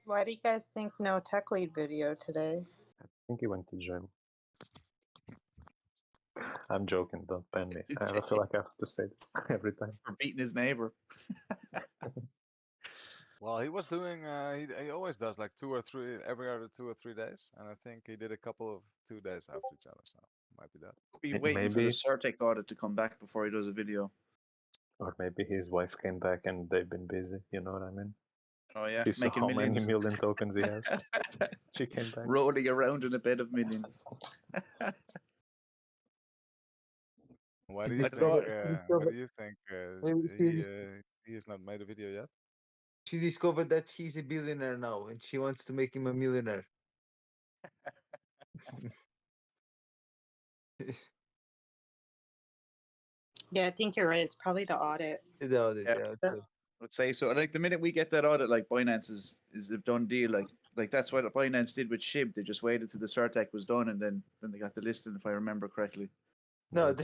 Why do you guys think no tech lead video today? I think he went to gym. I'm joking, don't ban me. I feel like I have to say this every time. For beating his neighbor. Well, he was doing. He always does like every other 2 or 3 days, and I think he did a couple of 2 days after each other. So might be that. He'll be waiting for the Certec audit to come back before he does a video. Or maybe his wife came back and they've been busy. You know what I mean? Oh yeah, He saw how many million tokens he has. She came back, rolling around in a bed of millions. Why do you think? He has not made a video yet? She discovered that he's a billionaire now, and she wants to make him a millionaire. Yeah, I think you're right. It's probably the audit. The audit, yeah. Let's say so. Like the minute we get that audit, like Binance is a done deal. Like that's what Binance did with SHIB. They just waited till the Certec was done, and then they got the listing, if I remember correctly. No, the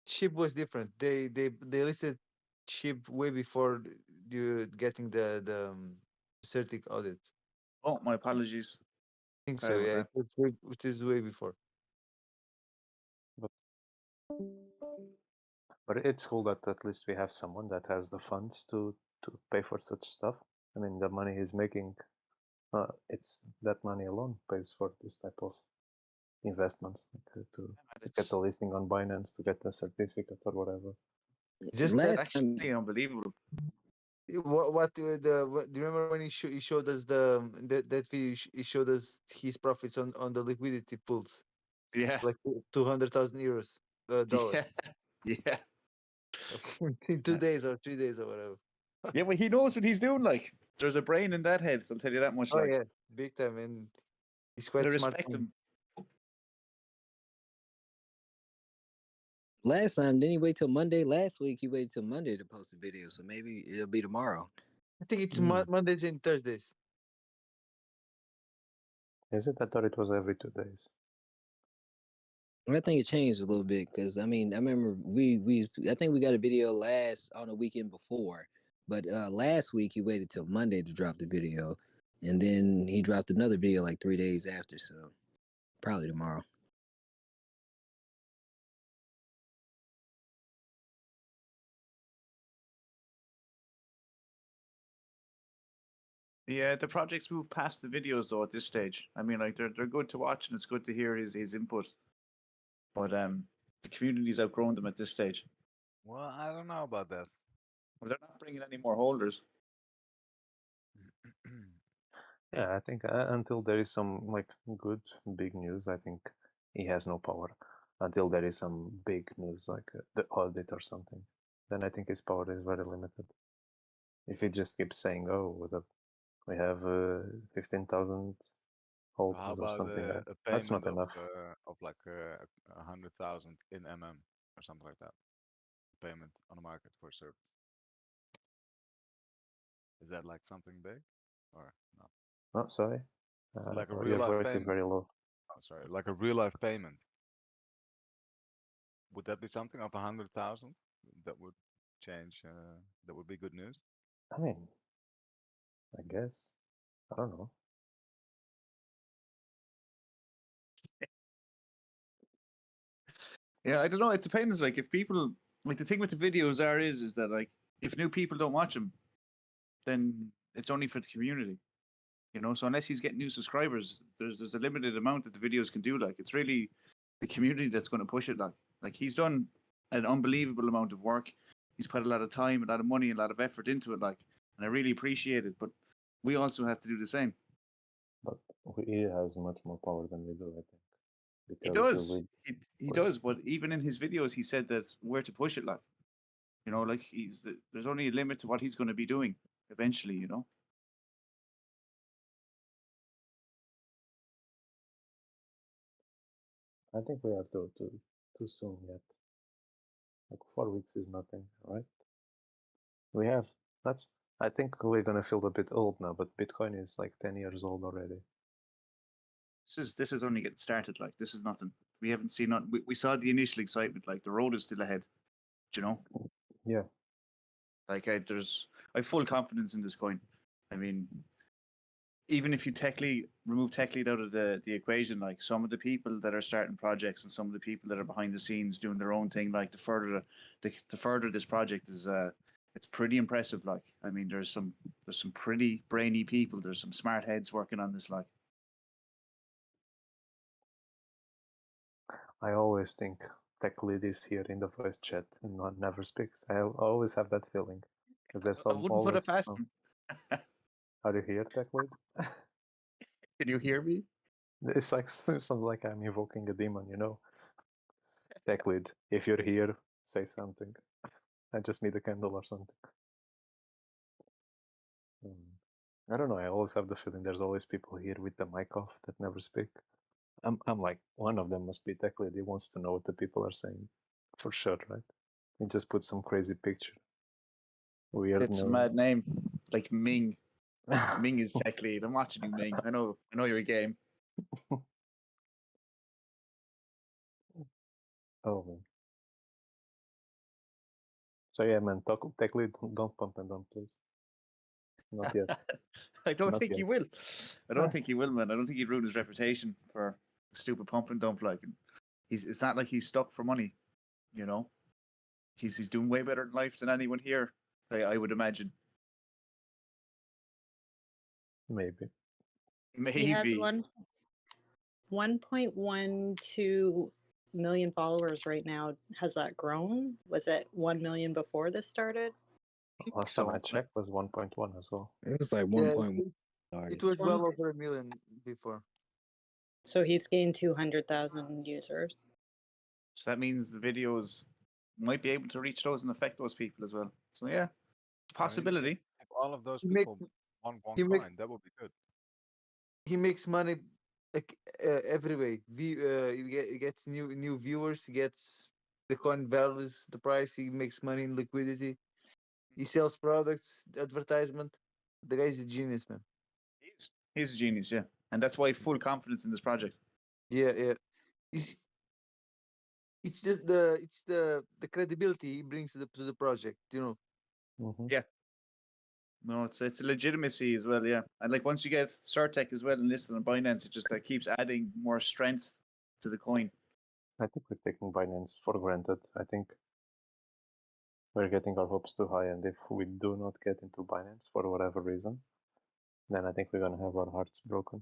SHIB was different. They listed SHIB way before you getting the Certic audit. Oh, my apologies. I think so. Yeah, it is way before. But it's cool that at least we have someone that has the funds to pay for such stuff. I mean, the money he's making, it's that money alone pays for this type of investments, to get the listing on Binance, to get the certificate or whatever. Just that's actually unbelievable. What do you remember when he showed us that he showed us his profits on the liquidity pools? Yeah, like 200,000 euros, dollars. Yeah. In 2 days or 3 days or whatever. Yeah, well, he knows what he's doing. Like, there's a brain in that head. I'll tell you that much. Oh yeah, big time, and he's quite smart. Respect him. Last time, didn't he wait till Monday? Last week, he waited till Monday to post a video, so maybe it'll be tomorrow. I think it's Mondays and Thursdays. Is it? I thought it was every 2 days. I think it changed a little bit because I mean I remember I think we got a video on the weekend before, but last week he waited till Monday to drop the video, and then he dropped another video like 3 days after, so probably tomorrow. Yeah, the projects move past the videos though at this stage. I mean, like they're good to watch and it's good to hear his input. But the community's outgrown them at this stage. Well, I don't know about that. Well, they're not bringing any more holders. Yeah, I think until there is some like good big news, I think he has no power. Until there is some big news like the audit or something, then I think his power is very limited. If he just keeps saying, "Oh, we have 15,000 holders or something," that's not enough. Of like 100,000 in MM or something like that. Payment on the market for a service. Is that like something big, or no? Oh, sorry. Like a your real life voice payment. is very low. Oh, sorry, like a real life payment. Would that be something of 100,000 that would change? That would be good news. I mean, I guess. I don't know. Yeah, I don't know. It depends. Like, if people like the thing with the videos is that like if new people don't watch them, then it's only for the community. You know, so unless he's getting new subscribers, there's a limited amount that the videos can do. Like, it's really the community that's going to push it. Like he's done an unbelievable amount of work. He's put a lot of time, a lot of money, a lot of effort into it. Like, and I really appreciate it. But we also have to do the same. But he has much more power than we do, I think. He does. He does. But even in his videos, he said that where to push it. Like, you know, like there's only a limit to what he's going to be doing eventually. You know. I think we are too soon yet. Like 4 weeks is nothing, right? We have I think we're gonna feel a bit old now, but Bitcoin is like 10 years old already. This is only getting started. Like, this is nothing. We haven't seen nothing. We saw the initial excitement. Like, the road is still ahead. Do you know? Yeah. Like, I have full confidence in this coin. I mean, even if you remove tech lead out of the equation, like some of the people that are starting projects and some of the people that are behind the scenes doing their own thing, like the further this project is, it's pretty impressive. Like, I mean, there's some pretty brainy people. There's some smart heads working on this. Like, I always think tech lead is here in the voice chat and never speaks. I always have that feeling because there's I wouldn't put it always past some. them. Are you here, tech lead? Can you hear me? It's like sounds like I'm invoking a demon, you know. Tech lead, if you're here, say something. I just need a candle or something. I don't know. I always have the feeling there's always people here with the mic off that never speak. I'm like, one of them must be tech lead. He wants to know what the people are saying, for sure, right? He just put some crazy picture. Weird That's a name. mad name, like Ming. Ming is tech lead. I'm watching you, Ming. I know you're a game. Oh man. So yeah, man, tech lead, don't pump and dump, please. Not yet. I don't Not think he yet. will. I don't think he will, man. I don't think he'd ruin his reputation for stupid pump and dump. Like, it's not like he's stuck for money, you know. He's doing way better in life than anyone here. I would imagine. Maybe. He has Maybe. 1.12 million followers right now. Has that grown? Was it 1 million before this started? Last time I checked was 1.1 as well. It was like Yeah, 1.1. it was One- well over a million before. So he's gained 200,000 users. So that means the videos might be able to reach those and affect those people as well. So yeah, it's a possibility. If all of those He make- people want one he makes- coin, that would be good. He makes money like every way. He gets new viewers. He gets the coin values, the price. He makes money in liquidity. He sells products, advertisement. The guy's a genius, man. He's a genius, yeah, and that's why full confidence in this project. Yeah. It's it's just the credibility he brings to the project. You know. Mm-hmm. Yeah. No, it's a legitimacy as well, yeah. And like once you get Certec as well and listed on Binance, it just keeps adding more strength to the coin. I think we're taking Binance for granted. I think we're getting our hopes too high, and if we do not get into Binance for whatever reason, then I think we're gonna have our hearts broken.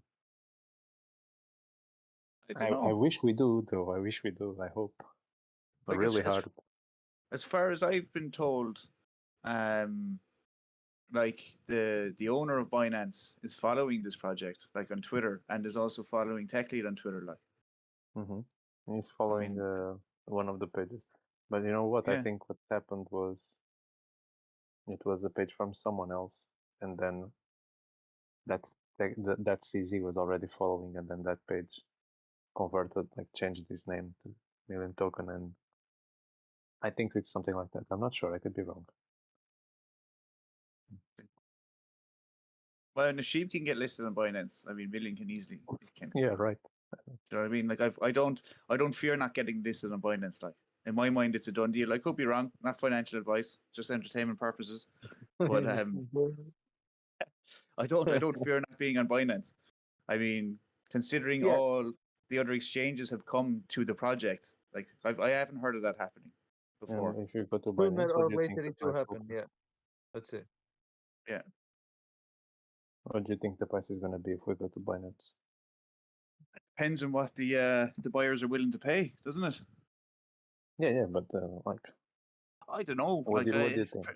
I don't know. I wish we do, though. I wish we do. I hope, but Like, really hard. As far as I've been told, like the owner of Binance is following this project, like on Twitter, and is also following TechLead on Twitter, like. Mm-hmm. He's following one of the pages, but you know what? I Yeah. think what happened was it was a page from someone else, and then that CZ was already following, and then that page converted, like changed his name to Million Token, and I think it's something like that. I'm not sure. I could be wrong. Well, Nasheeb can get listed on Binance. I mean, Million can easily. Yeah, right. Do you know what I mean? Like I don't fear not getting listed on Binance. Like in my mind, it's a done deal. I could be wrong. Not financial advice, just entertainment purposes. But I don't fear not being on Binance. I mean, considering Yeah. all the other exchanges have come to the project, like I haven't heard of that happening before. And if you go to Sooner Binance, or what do you think later the it will price will happen. be? Yeah, that's it. Yeah, What do you think the price is going to be if we go to Binance? depends on what the buyers are willing to pay, doesn't it? Yeah, but like, I don't know. what Like do you think?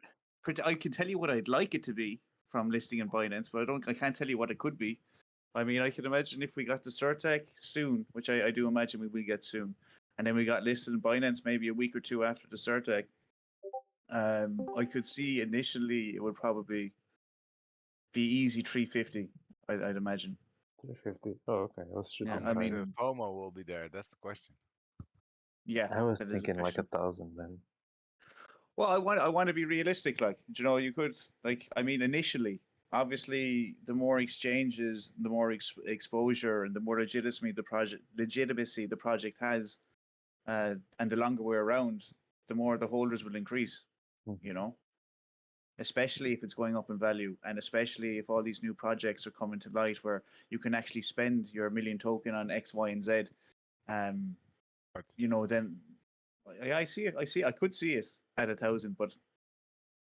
I can tell you what I'd like it to be from listing in Binance, but I can't tell you what it could be. I mean, I can imagine if we got to Certec soon, which I do imagine we will get soon, and then we got listed in Binance maybe a week or two after the Certec. I could see initially it would probably be easy 350. I'd imagine. 350. Oh, okay. I was shooting Yeah, How I much mean- FOMO will be there? That's the question. Yeah, I was that is a thinking like question. 1,000 then. Well, I want to be realistic. Like, you know, you could like. I mean, initially, obviously, the more exchanges, the more exposure, and the more legitimacy the project has, and the longer we're around, the more the holders will increase. Mhm. You know, especially if it's going up in value, and especially if all these new projects are coming to light where you can actually spend your million token on X, Y, and Z. Um, Right. you know, then I see it. I see. I could see it at 1,000, but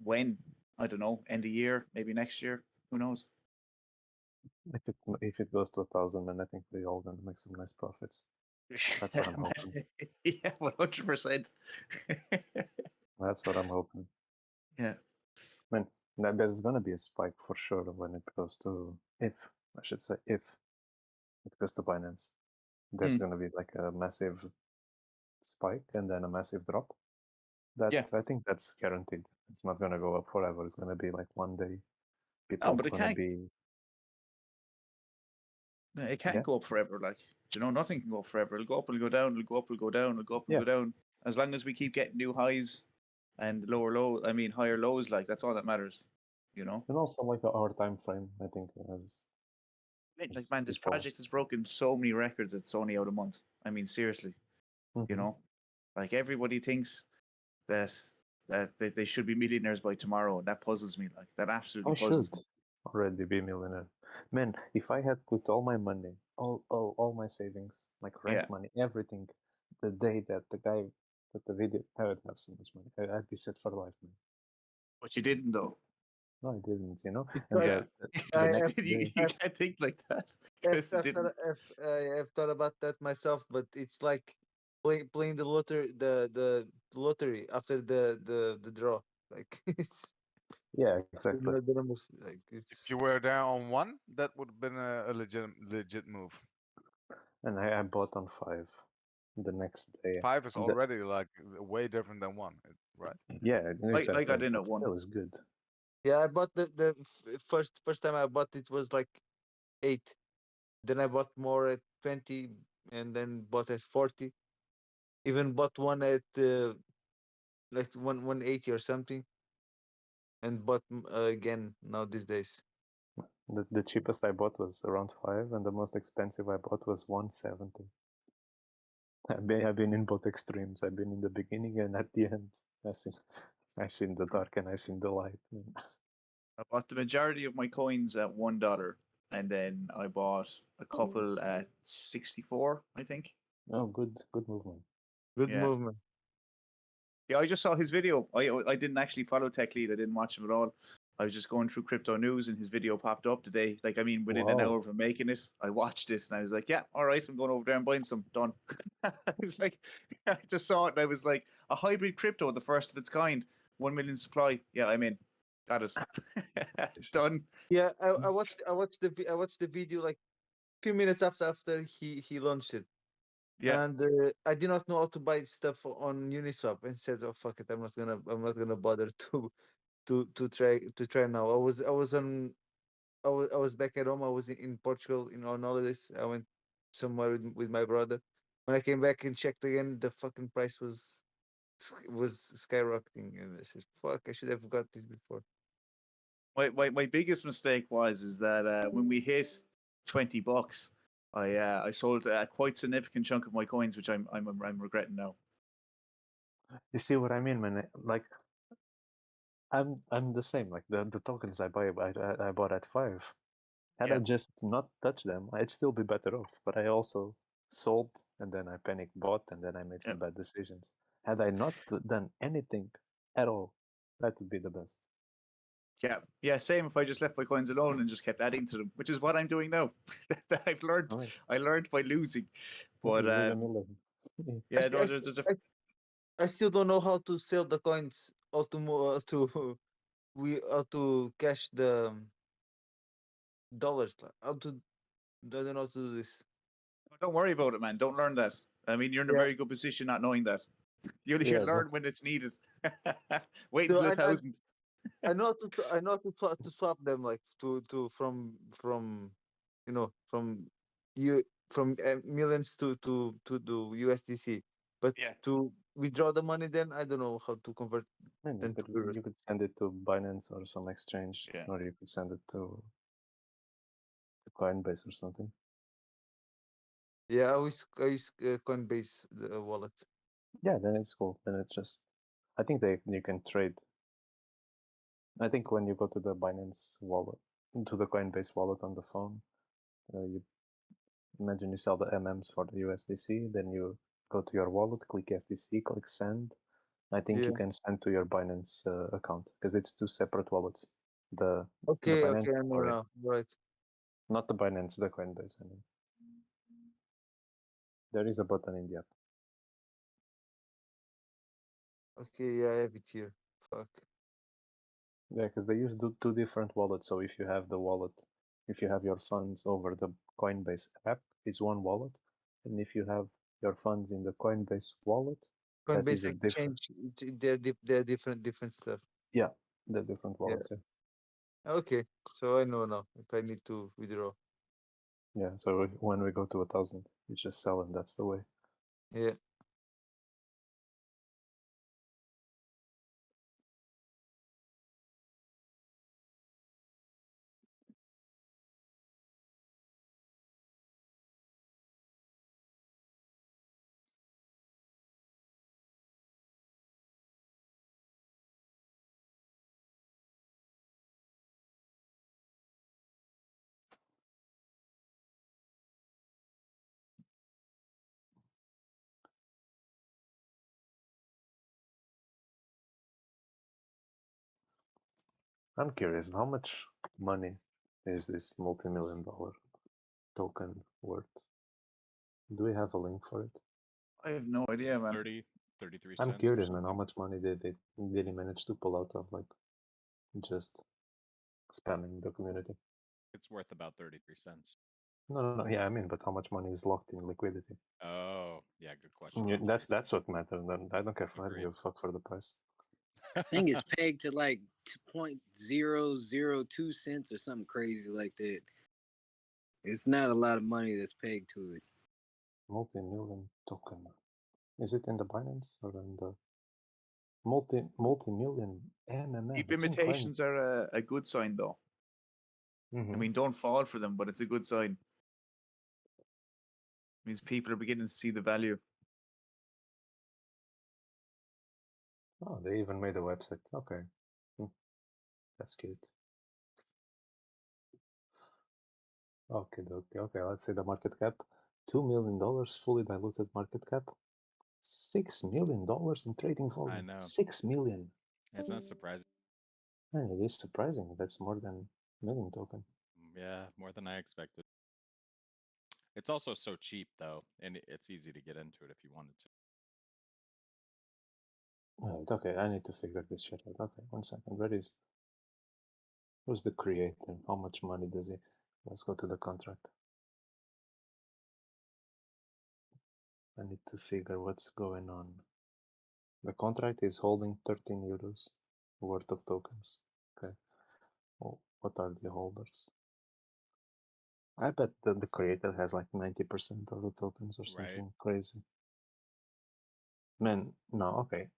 when? I don't know. End of year, maybe next year. Who knows? If it goes to 1,000, then I think we're all gonna make some nice profits. That's what I'm hoping. Yeah, 100%. That's what I'm hoping. Yeah. I mean, there's gonna be a spike for sure when it goes to if it goes to Binance. There's gonna be like a massive spike and then a massive drop. Yeah. I think that's guaranteed. It's not gonna go up forever. It's gonna be like one day people No, but are gonna be it can't Yeah. go up forever. Like, you know, nothing can go up forever. It'll go up, it'll go down, it'll go up, it'll go down, it'll go up, it'll Yeah. go down. As long as we keep getting new highs and higher lows, like that's all that matters. You know? and also like our time frame. I think Like, man, this people. project has broken so many records. It's only out a month. I mean, seriously, you Mhm. know, like everybody thinks that they should be millionaires by tomorrow. That puzzles me. Like that absolutely I puzzles should me. already be millionaire. Man, if I had put all my money, all my savings, like rent Yeah. money, everything, the day that the guy put the video, I would have so much money. I'd be set for life, man. But you didn't, though. No, I didn't, you know. It's And like- Yeah. the I- next you, day, you can't think like that because it didn't. I've thought about that myself, but it's like playing the lottery after the draw. Like it's yeah, exactly. the numbers like it's. If you were there on one, that would have been a legit move. And I bought on 5 the next day. 5 is The- already like way different than 1, right? Yeah, exactly. I got in but at 1. Still is good. Yeah, I bought the first time I bought it was like 8. Then I bought more at 20, and then bought at 40. Even bought one at like 180 or something, and bought again now these days. The cheapest I bought was around 5, and the most expensive I bought was 170. I've been in both extremes. I've been in the beginning and at the end. I seen the dark and I seen the light. I bought the majority of my coins at $1, and then I bought a couple at 64, I think. Oh, good movement. Good Yeah. movement. Yeah, I just saw his video. I didn't actually follow Tech Lead. I didn't watch him at all. I was just going through crypto news, and his video popped up today. Like, I mean, within an Wow. hour of him making it, I watched it, and I was like, "Yeah, all right, I'm going over there and buying some." Done. I was like, I just saw it, and I was like, "A hybrid crypto, the first of its kind, 1 million supply." Yeah, I'm in. Got it. Done. Yeah, I watched I watched the video like few minutes after he launched it. Yeah. And I did not know how to buy stuff on Uniswap, and said, "Oh fuck it, I'm not gonna bother to try now." I was back at home. I was in Portugal on holidays. I went somewhere with my brother. When I came back and checked again, the fucking price was skyrocketing, and I said, "Fuck, I should have got this before." My biggest mistake is that when we hit $20, I sold a quite significant chunk of my coins, which I'm regretting now. You see what I mean, man? Like, I'm the same. Like the tokens I bought at 5. Had I Yeah. just not touched them, I'd still be better off. But I also sold, and then I panic bought, and then I made some bad decisions. Had I not done anything at all, that would be the best. Yeah, same. If I just left my coins alone and just kept adding to them, which is what I'm doing now. I've learned. Right. I learned by losing, but You live and you learn. yeah, I, no, st- there's a I still don't know how to sell the coins, or how to cash the dollars. How to I don't know how to do this. don't worry about it, man. Don't learn that. I mean, you're in a Yeah. very good position not knowing that. You Yeah, learn when it's needed. Wait So until 1,000. I know to swap them, like to from from millions to the USDC, but Yeah. to withdraw the money, then I don't know how to convert. Then but to euros. you could send it to Binance or some exchange, Yeah. or you could send it to Coinbase or something. Yeah, I use Coinbase, the wallet. Yeah, then it's cool. Then it's just, I think you can trade I think when you go to the Binance wallet, to the Coinbase wallet on the phone, you imagine you sell the MMs for the USDC, then you go to your wallet, click SDC, click send. I think you Yeah. can send to your Binance account because it's two separate wallets. The Okay, Binance, I know sorry, now. Right. not the Binance, the Coinbase. I mean, there is a button in the app. Okay, yeah, I have it here. Fuck. Yeah, because they use two different wallets. So if you have the wallet, if you have your funds over the Coinbase app, it's one wallet, and if you have your funds in the Coinbase wallet, that is Coinbase a different. exchange, they're different stuff. Yeah, they're different Yeah. wallets. Yeah. Okay, so I know now if I need to withdraw. Yeah. So when we go to 1,000, you just sell, and that's the way. Yeah. I'm curious, how much money is this multi-million-dollar token worth? Do we have a link for it? I have no idea, man. 33 I'm cents or curious, man. How something. much money did he manage to pull out of like just spamming the community? It's worth about 33 cents. No. Yeah, I mean, but how much money is locked in liquidity? Oh, yeah, good question. Yeah, that's what matters. Then I don't care. I don't Agreed. give a fuck for the price. I think it's pegged to like 0.002 cents or something crazy like that. It's not a lot of money that's pegged to it. Multi-million token. Is it in the Binance or in the multi-million MMM? Deep It's in Coin. imitations are a good sign, though. Mhm. I mean, don't fall for them, but it's a good sign. Means people are beginning to see the value. Oh, they even made a website. Okay, that's cute. Okay. Let's say the market cap: $2 million fully diluted market cap. $6 million in trading volume. I know. 6 million. It's not surprising. Man, it is surprising. That's more than million token. Yeah, more than I expected. It's also so cheap, though, and it's easy to get into it if you wanted to. Right, okay, I need to figure this shit out. Okay, 1 second. Who's the creator? How much money does he? Let's go to the contract. I need to figure what's going on. The contract is holding 13 euros worth of tokens. Okay. Well, what are the holders? I bet that the creator has like 90% of the tokens or Right. something crazy. Man, no, okay.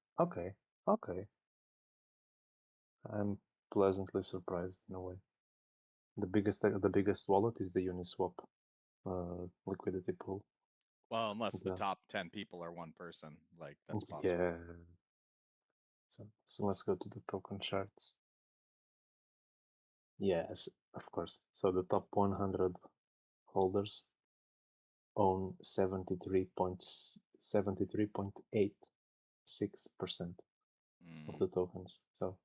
I'm pleasantly surprised in a way. The biggest wallet is the Uniswap liquidity pool. Well, unless the The- top 10 people are one person, like that's possible. Yeah. So let's go to the token charts. Yes, of course. So the top 100 holders own 73.86% of the tokens. So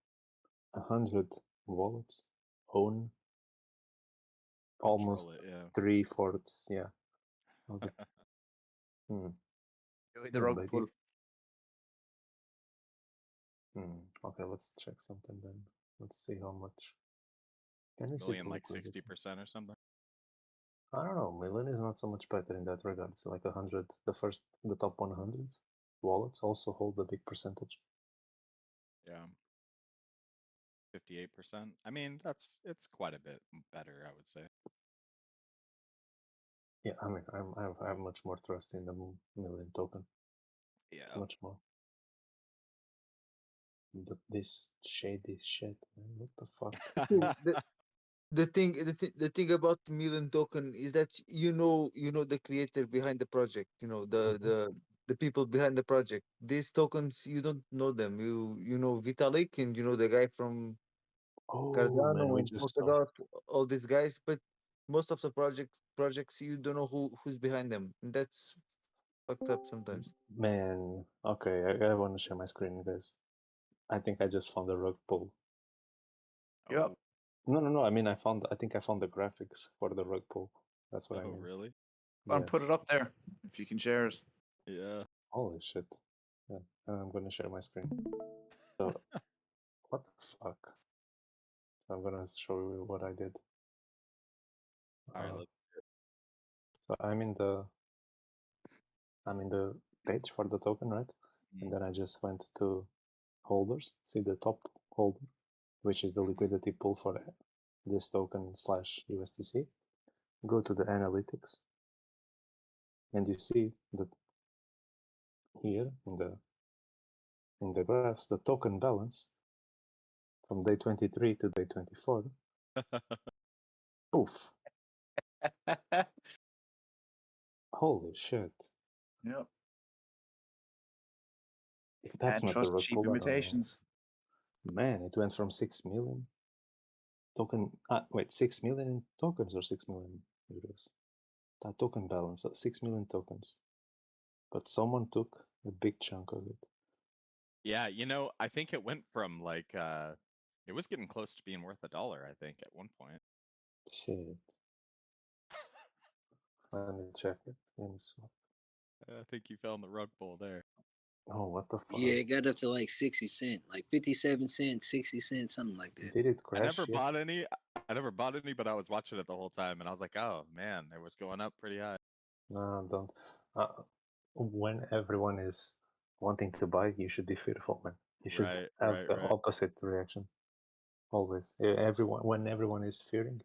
100 wallets own almost Control it, yeah. 3/4. Yeah. Of the, The rug but pull. Okay, let's check something then. Let's see how much. Can we see Million the like liquidity? 60% or something. I don't know. Million is not so much better in that regard. It's like 100. The top 100 wallets also hold a big percentage. Yeah. 58%. I mean, it's quite a bit better, I would say. Yeah, I mean, I have much more trust in the million token. Yeah. Much more. But this shady shit, man. What the fuck? The thing about the million token is that you know the creator behind the project, you know the people behind the project. These tokens you don't know them. You know Vitalik and you know the guy from Oh man, we Cardano, just saw. Polkadot, all these guys, but most of the projects you don't know who's behind them. And that's fucked up sometimes. Man, okay, I want to share my screen, guys. I think I just found a rug pull. Yep. Oh, No. I mean, I think I found the graphics for the rug pull. That's what I oh, mean. really? And put Yes. it up there if you can share it. Yeah. Holy shit. Yeah, I'm gonna share my screen. So, what the fuck? I'm gonna show you what I did. All right. Uh, Let's. so I'm in the page for the token, right? And then I just went to holders. See the top holder, which is the liquidity pool for this token / USDC. Go to the analytics, and you see that here in the graphs the token balance from day 23 to day 24. Poof! Holy shit! Yep. If that's Can't not the trust rug cheap pull, I don't know. imitations. Man, it went from 6 million token. Wait, 6 million tokens or 6 million euros? That token balance, 6 million tokens. But someone took a big chunk of it. Yeah, I think it went from like it was getting close to being worth $1, I think, at one point. Shit. Let me check it. I think you fell in the rug pull there. Oh, what the fuck? Yeah, it got up to like 60 cents, like 57 cents, 60 cents, something like that. Did it I crash? never bought any. I never bought any, but I was watching it the whole time, and I was like, "Oh man, it was going up pretty high." No, don't. When everyone is wanting to buy, you should be fearful, man. You should Right, have right, the right. opposite reaction. Always. When everyone is fearing,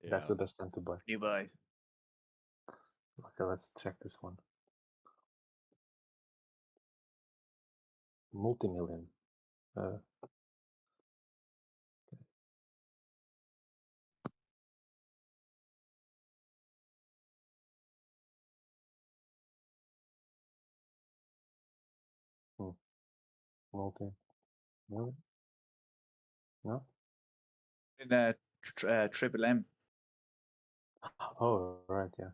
that's Yeah. the best time to buy. You buy. Okay, let's check this one. Multi-million. Multi-million? No? In Triple M. Oh, right, yeah.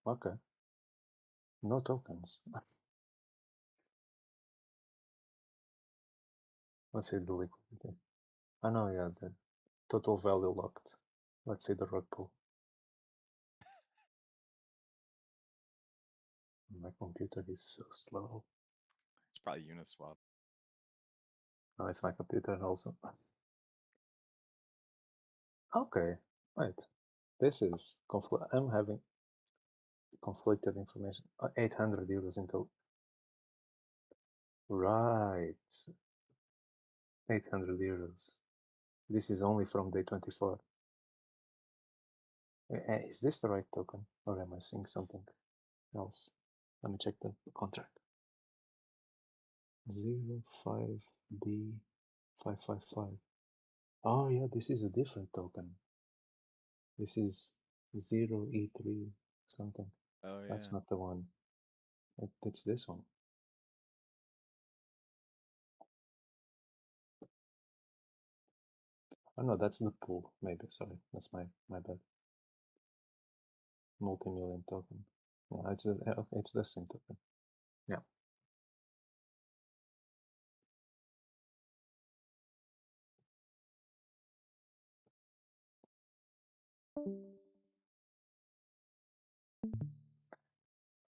Okay. No tokens. Let's see the liquidity. I know, yeah, the total value locked. Let's see the rug pull. My computer is so slow. It's probably Uniswap. Oh, it's my computer also. Okay, wait. This is I'm having conflicted information. 800 euros into. Right. 800 euros. This is only from day 24. Is this the right token? Or am I seeing something else? Let me check the contract. 05B555. Oh yeah, this is a different token. This is 0E3 something. Oh yeah. That's not the one. It's this one. Oh no, that's the pool. Maybe, sorry, that's my bad. Multi-million token. Yeah, it's the same token. Yeah.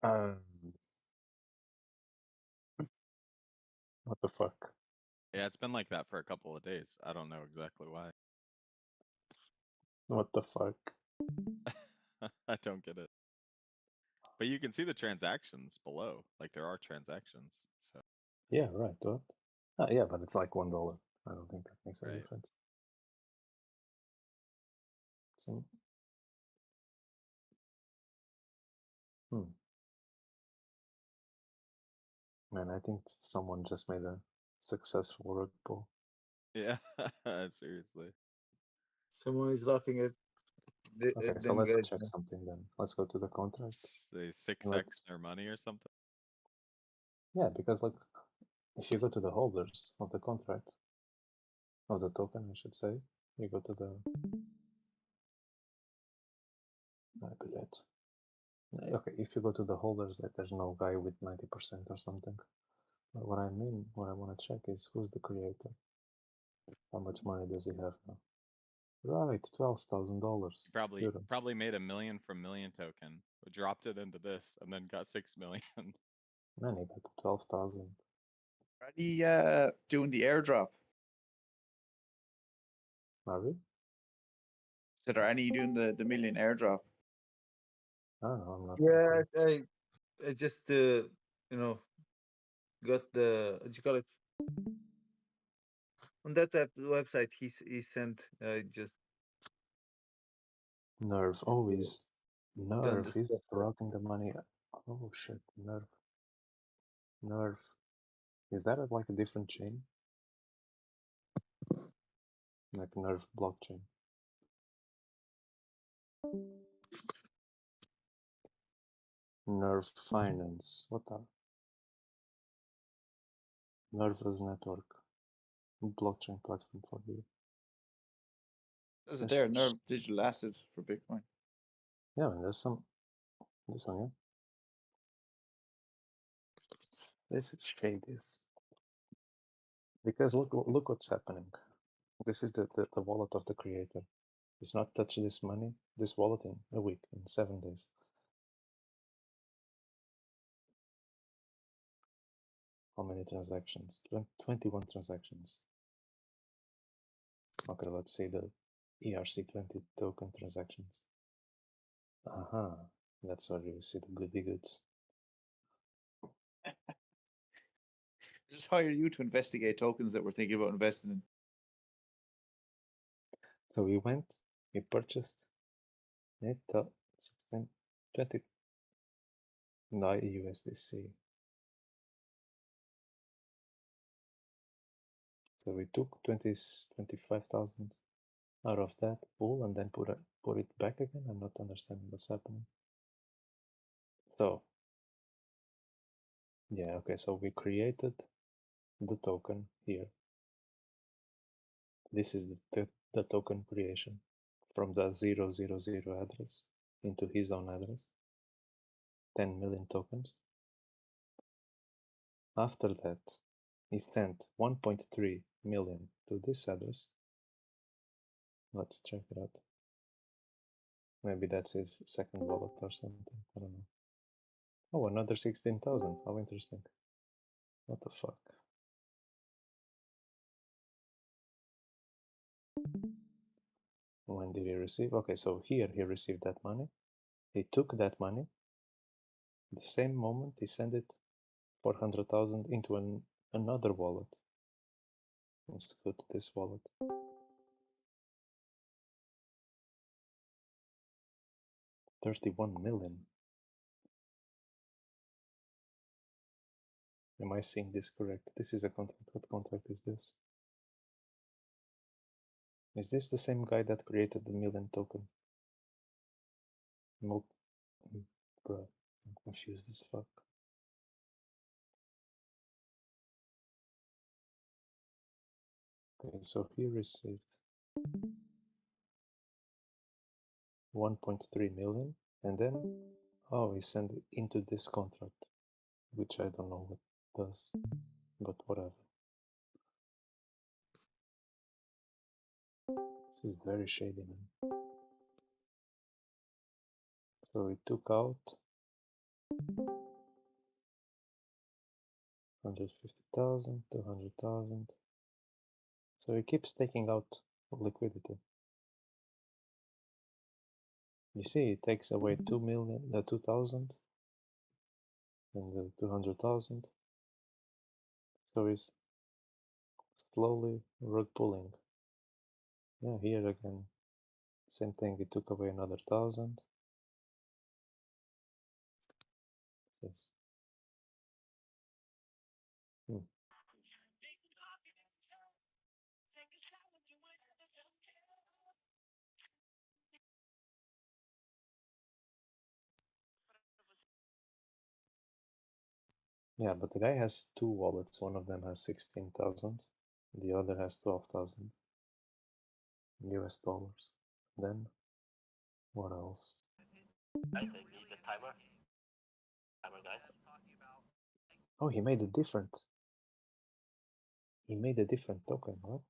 Um, what the fuck? Yeah, it's been like that for a couple of days. I don't know exactly why. What the fuck? I don't get it. But you can see the transactions below. Like there are transactions. So Yeah, right. What? Yeah, but it's like $1. I don't think that makes any right. difference. So, Man, I think someone just made a successful rug pull. Yeah, seriously. Someone is laughing at Okay, so them let's guys. check something then. Let's go to the contract. They 6x Let's, their money or something. yeah, because like if you go to the holders of the contract, of the token, I should say, you go to the okay, if you go to the holders, like, there's no guy with 90% or something. But what I mean, what I want to check is who's the creator? How much money does he have now? Right, $12,000. Probably made $1 million from Million token, dropped it into this, and then got 6 million. Man, he got 12,000. Already doing the airdrop. Are we? Said, are any doing the million airdrop? I don't know. I'm not. Yeah, I just got the what do you call it on that website. He sent just Nerve. Oh, he's done Nerve. the He's stuff. routing the money. Oh shit, Nerve. Nerve. Is that like a different chain? Like Nerve blockchain. Nerve Finance. What the? Nerve's network. Blockchain platform for you. Is it There's there? Nerve digital asset for Bitcoin. yeah, man, there's some. This one, yeah. This is shady. Because look what's happening. This is the wallet of the creator. He's not touched this money, this wallet in a week, in 7 days. How many transactions? 21 transactions. Okay, let's see the ERC20 token transactions. Aha, that's where you see the goody goods. Just hire you to investigate tokens that we're thinking about investing in. So we went, we purchased 16, 20 USDC. So we took 25,000 out of that pool and then put it back again. I'm not understanding what's happening. So yeah, okay, so we created the token here. This is the token creation from the 000 address into his own address. 10 million tokens. After that, he sent 1.3 million to this address. Let's check it out. Maybe that's his second wallet or something. I don't know. Oh, another 16,000. How interesting. What the fuck? When did he receive? Okay, so here he received that money. He took that money. The same moment he sent it 400,000 into another wallet. Let's go to this wallet. 31 million. Am I seeing this correct? This is a contract. What contract is this? Is this the same guy that created the million token? Nope. Bro, I'm confused as fuck. Okay, so he received 1.3 million and then, oh, he sent it into this contract, which I don't know what does, but whatever. This is very shady, man. So he took out 150,000, 200,000. So he keeps taking out liquidity. You see, it takes away 2 million, 2,000, and the 200,000. So he's slowly rug pulling. Yeah, here again, same thing. He took away another 1,000. Yes. Hmm. Yeah, but the guy has two wallets. One of them has 16,000. The other has 12,000 US dollars. Then, what else? Guys, I need the timer. Timer, guys. Oh, he made a different. He made a different token. What?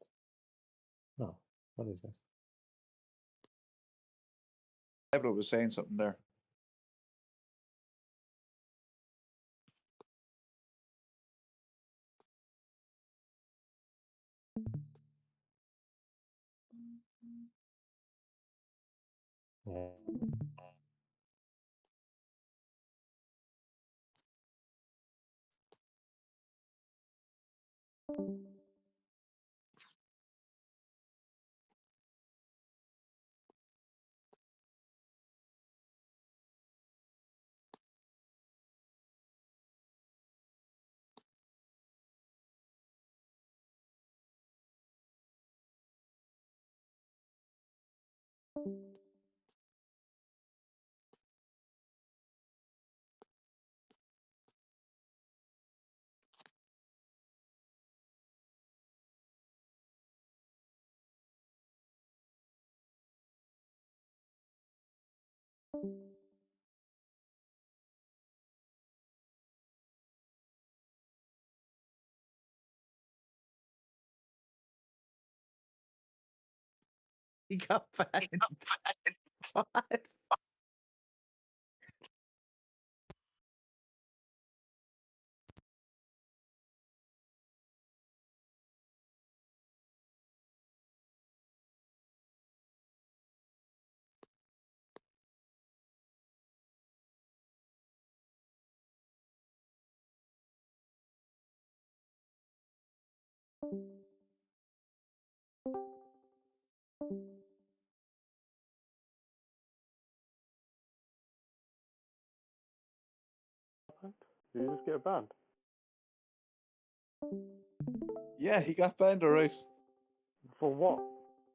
No. What is this? Pablo was saying something there. Yeah. He got banned. What? Did you just get banned? Yeah, he got banned, alright. For what?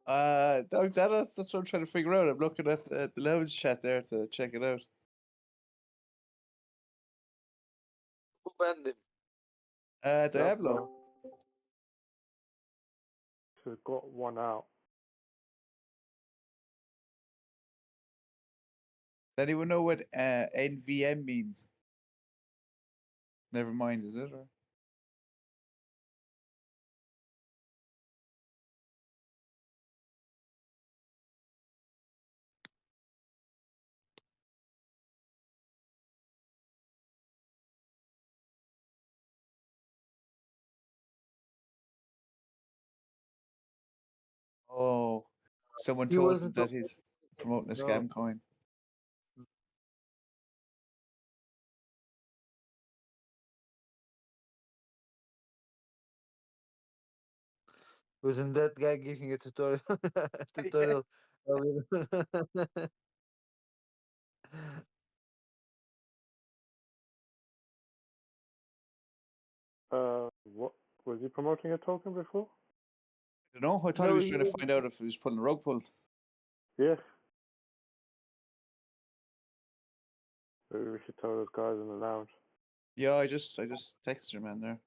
That's what I'm trying to figure out. I'm looking at the lounge chat there to check it out. Who banned him? Diablo. Should have got one out. Does anyone know what NVM means? Never mind, is it? Or? Oh, someone He told him wasn't that he's promoting a no. scam coin. Wasn't that guy giving a tutorial? Tutorial. What was he promoting a token before? I don't know. I thought he No, was he trying to wasn't. find out if he was pulling a rug pull. Yes. Maybe we should tell those guys in the lounge. Yeah, I just texted your man there.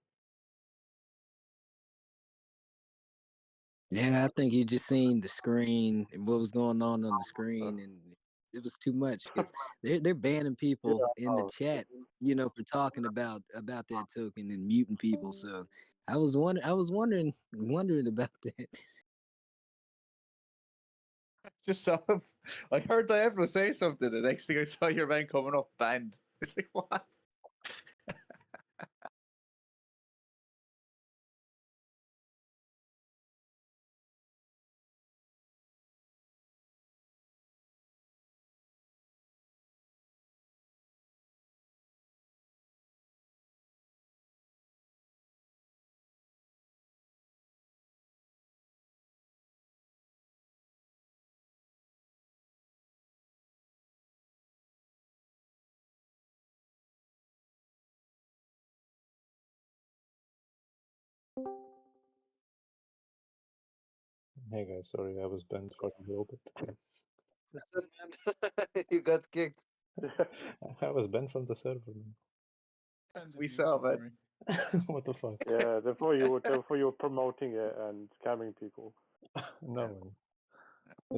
Yeah, I think you just seen the screen and what was going on the screen, and it was too much because they're banning people in the chat, for talking about that token and muting people. So I was wondering about that. Just saw him. I heard Diablo say something. The next thing I saw your man coming up banned. It's like, what? Hey guys, sorry I was banned for a little bit. You got kicked. I was banned from the server. Man. We saw, man. What the fuck? Yeah, therefore you were promoting it and scamming people. No, man.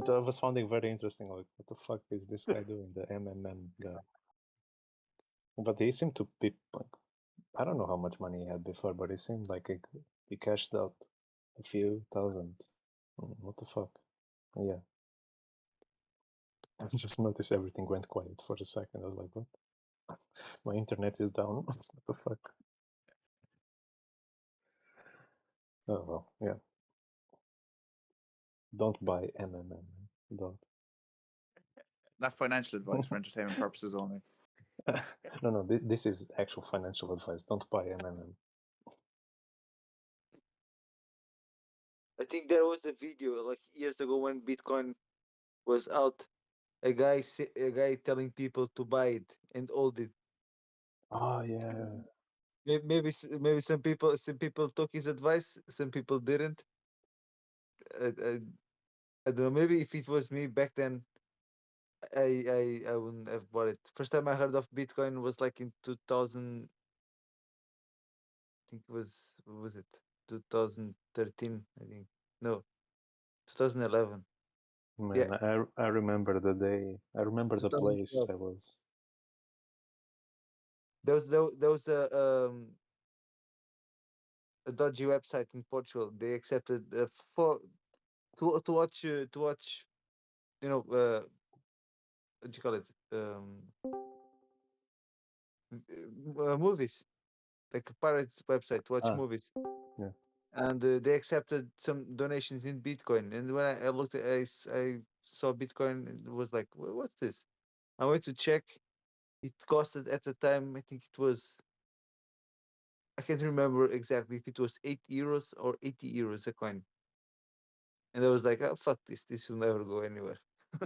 I was finding very interesting. Like, what the fuck is this guy doing? The MMM guy. But he seemed to be like, I don't know how much money he had before, but it seemed like he cashed out a few thousand. What the fuck? Yeah. I just noticed everything went quiet for a second. I was like, what? My internet is down. What the fuck? Oh, well, yeah. Don't buy MMM. Don't. Not financial advice for entertainment purposes only. No, this is actual financial advice. Don't buy MMM. I think there was a video like years ago when Bitcoin was out. A guy telling people to buy it and hold it. Oh, yeah. Maybe some people took his advice, some people didn't. I don't know. Maybe if it was me back then, I wouldn't have bought it. First time I heard of Bitcoin was like in 2000. I think it was, what was it? 2013. I think no, 2011. Yeah, Man, I remember the day. I remember the place 2012. I was. There was a dodgy website in Portugal. They accepted for to watch you know what do you call it movies, like a pirates website to watch Ah, movies. yeah. And they accepted some donations in Bitcoin. And when I looked at I saw Bitcoin, and it was like, What's this?" I went to check. It costed at the time, I think it was, I can't remember exactly if it was €8 or €80 a coin. And I was like, "Oh fuck this! This will never go anywhere."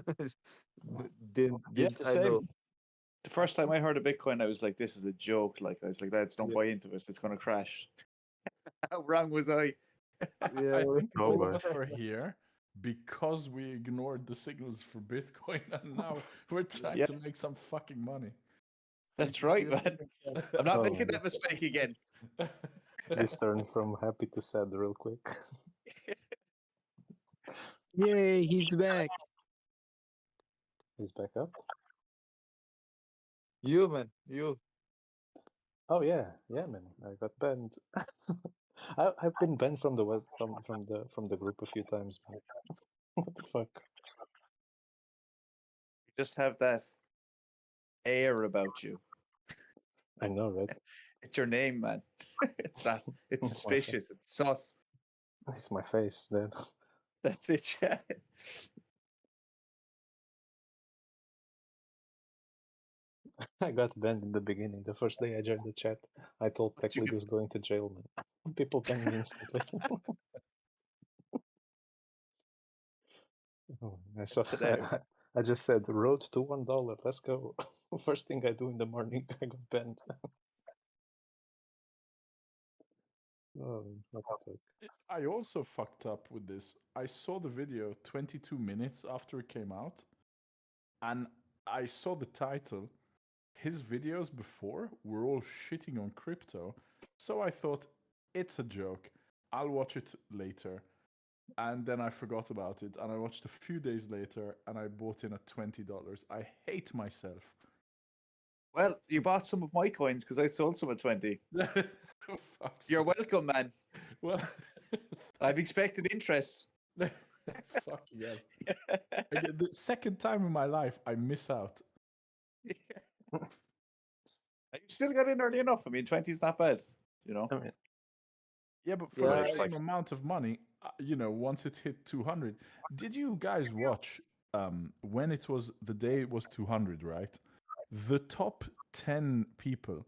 Yeah, Didn't the I know? same. The first time I heard of Bitcoin, I was like, "This is a joke." Like I was like, "Lads, don't Yeah, buy into it. It's going to crash." How wrong was I? yeah. I think Oh, all boy. of us are here because we ignored the signals for Bitcoin, and now we're trying Yeah, to make some fucking money. that's right, Just man. like that. I'm not Oh, making that mistake again. this turned from happy to sad real quick. Yay, he's back. He's back up. You man, you. Oh yeah, man. I got banned. I've been banned from the web from the group a few times, but what the fuck? You just have that air about you. I know, right? It's your name, man. It's not. It's It's my suspicious. It's sus. it's my face then. That's it. Yeah. I got banned in the beginning. The first day I joined the chat, I told But Tech you Lead could. was going to jail, man. People banned me instantly. Oh, I saw. It's hilarious. I just said road to $1. Let's go. First thing I do in the morning, I got banned. Oh, what the fuck? I also fucked up with this. I saw the video 22 minutes after it came out, and I saw the title. His videos before were all shitting on crypto, so I thought it's a joke. I'll watch it later. And then I forgot about it, and I watched a few days later, and I bought in at $20. I hate myself. Well, you bought some of my coins because I sold some at 20. Fuck's You're sake. welcome, man. Well, I've expected interest. fucking hell. Again, the second time in my life I miss out. You still got in early enough. I mean, 20 is not bad. You know. I mean, Yeah, but for Yeah, the it's same like amount of money, once it hit 200, did you guys watch when it was the day it was 200, right? The top 10 people,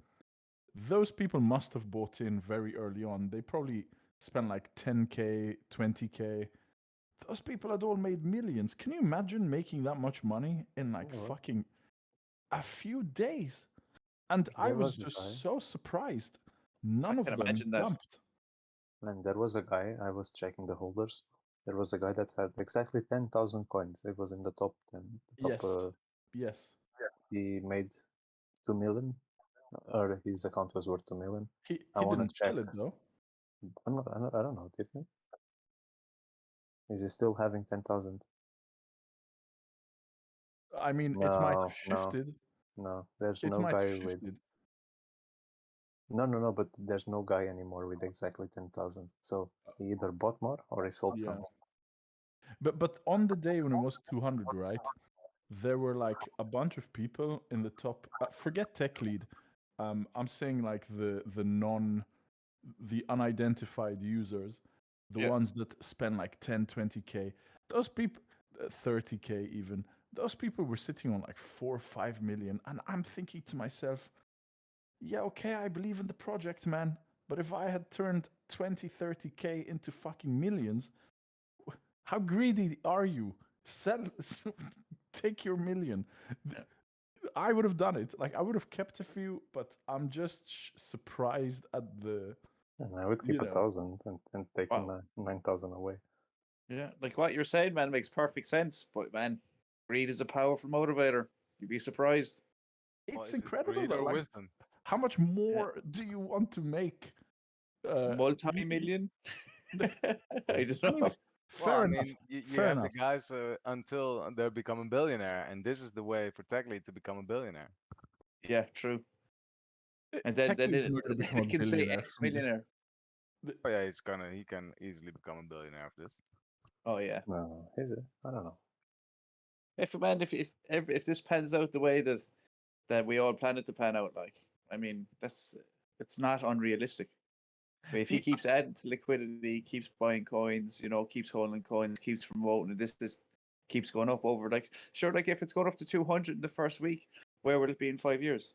those people must have bought in very early on. They probably spent like 10K, 20K. Those people had all made millions. Can you imagine making that much money in like what? fucking a few days? And I There was was a guy. just so surprised. I None can of them imagine that. jumped. And there was a guy, I was checking the holders. There was a guy that had exactly 10,000 coins. It was in the top 10. The top, Yes. Yes. he made 2 million or his account was worth 2 million. He I wanna didn't sell check. it though. I don't know. Did he? Is he still having 10,000? I mean, it might have No, shifted. no. There's It no might have guy with. shifted. No. But there's no guy anymore with exactly 10,000. So he either bought more or he sold Yeah. some. But on the day when it was 200, right? There were like a bunch of people in the top. Forget tech lead. I'm saying like the unidentified users, the Yeah. ones that spend like 10, 20k. Those people, 30k even. Those people were sitting on like 4 or 5 million, and I'm thinking to myself, yeah, okay, I believe in the project, man. But if I had turned 20, 30k into fucking millions, how greedy are you? Sell, take your million. I would have done it. Like I would have kept a few, but I'm just surprised at the. And I would You keep know. 1,000 and take Wow. 9,000 away. Yeah, like what you're saying, man, makes perfect sense. But man, greed is a powerful motivator. You'd be surprised. Well, It's is it incredible greed though. or Like, wisdom? how much more do you want to make? Multi-million. I don't I mean, know. fair Well, I enough. mean, you Fair have the enough. guys until they become a billionaire, and this is the way for tech lead to become a billionaire. Yeah, true. And then Tech Lead's not going to become it a can say billionaire from this. ex-millionaire. Oh yeah, he can easily become a billionaire for this. Oh yeah. No, is it? I don't know. If this pans out the way that we all plan it to pan out, like, I mean, it's not unrealistic. But if he keeps adding to liquidity, keeps buying coins, keeps holding coins, keeps promoting, and this keeps going up over, like, sure, like if it's going up to 200 in the first week, where will it be in 5 years?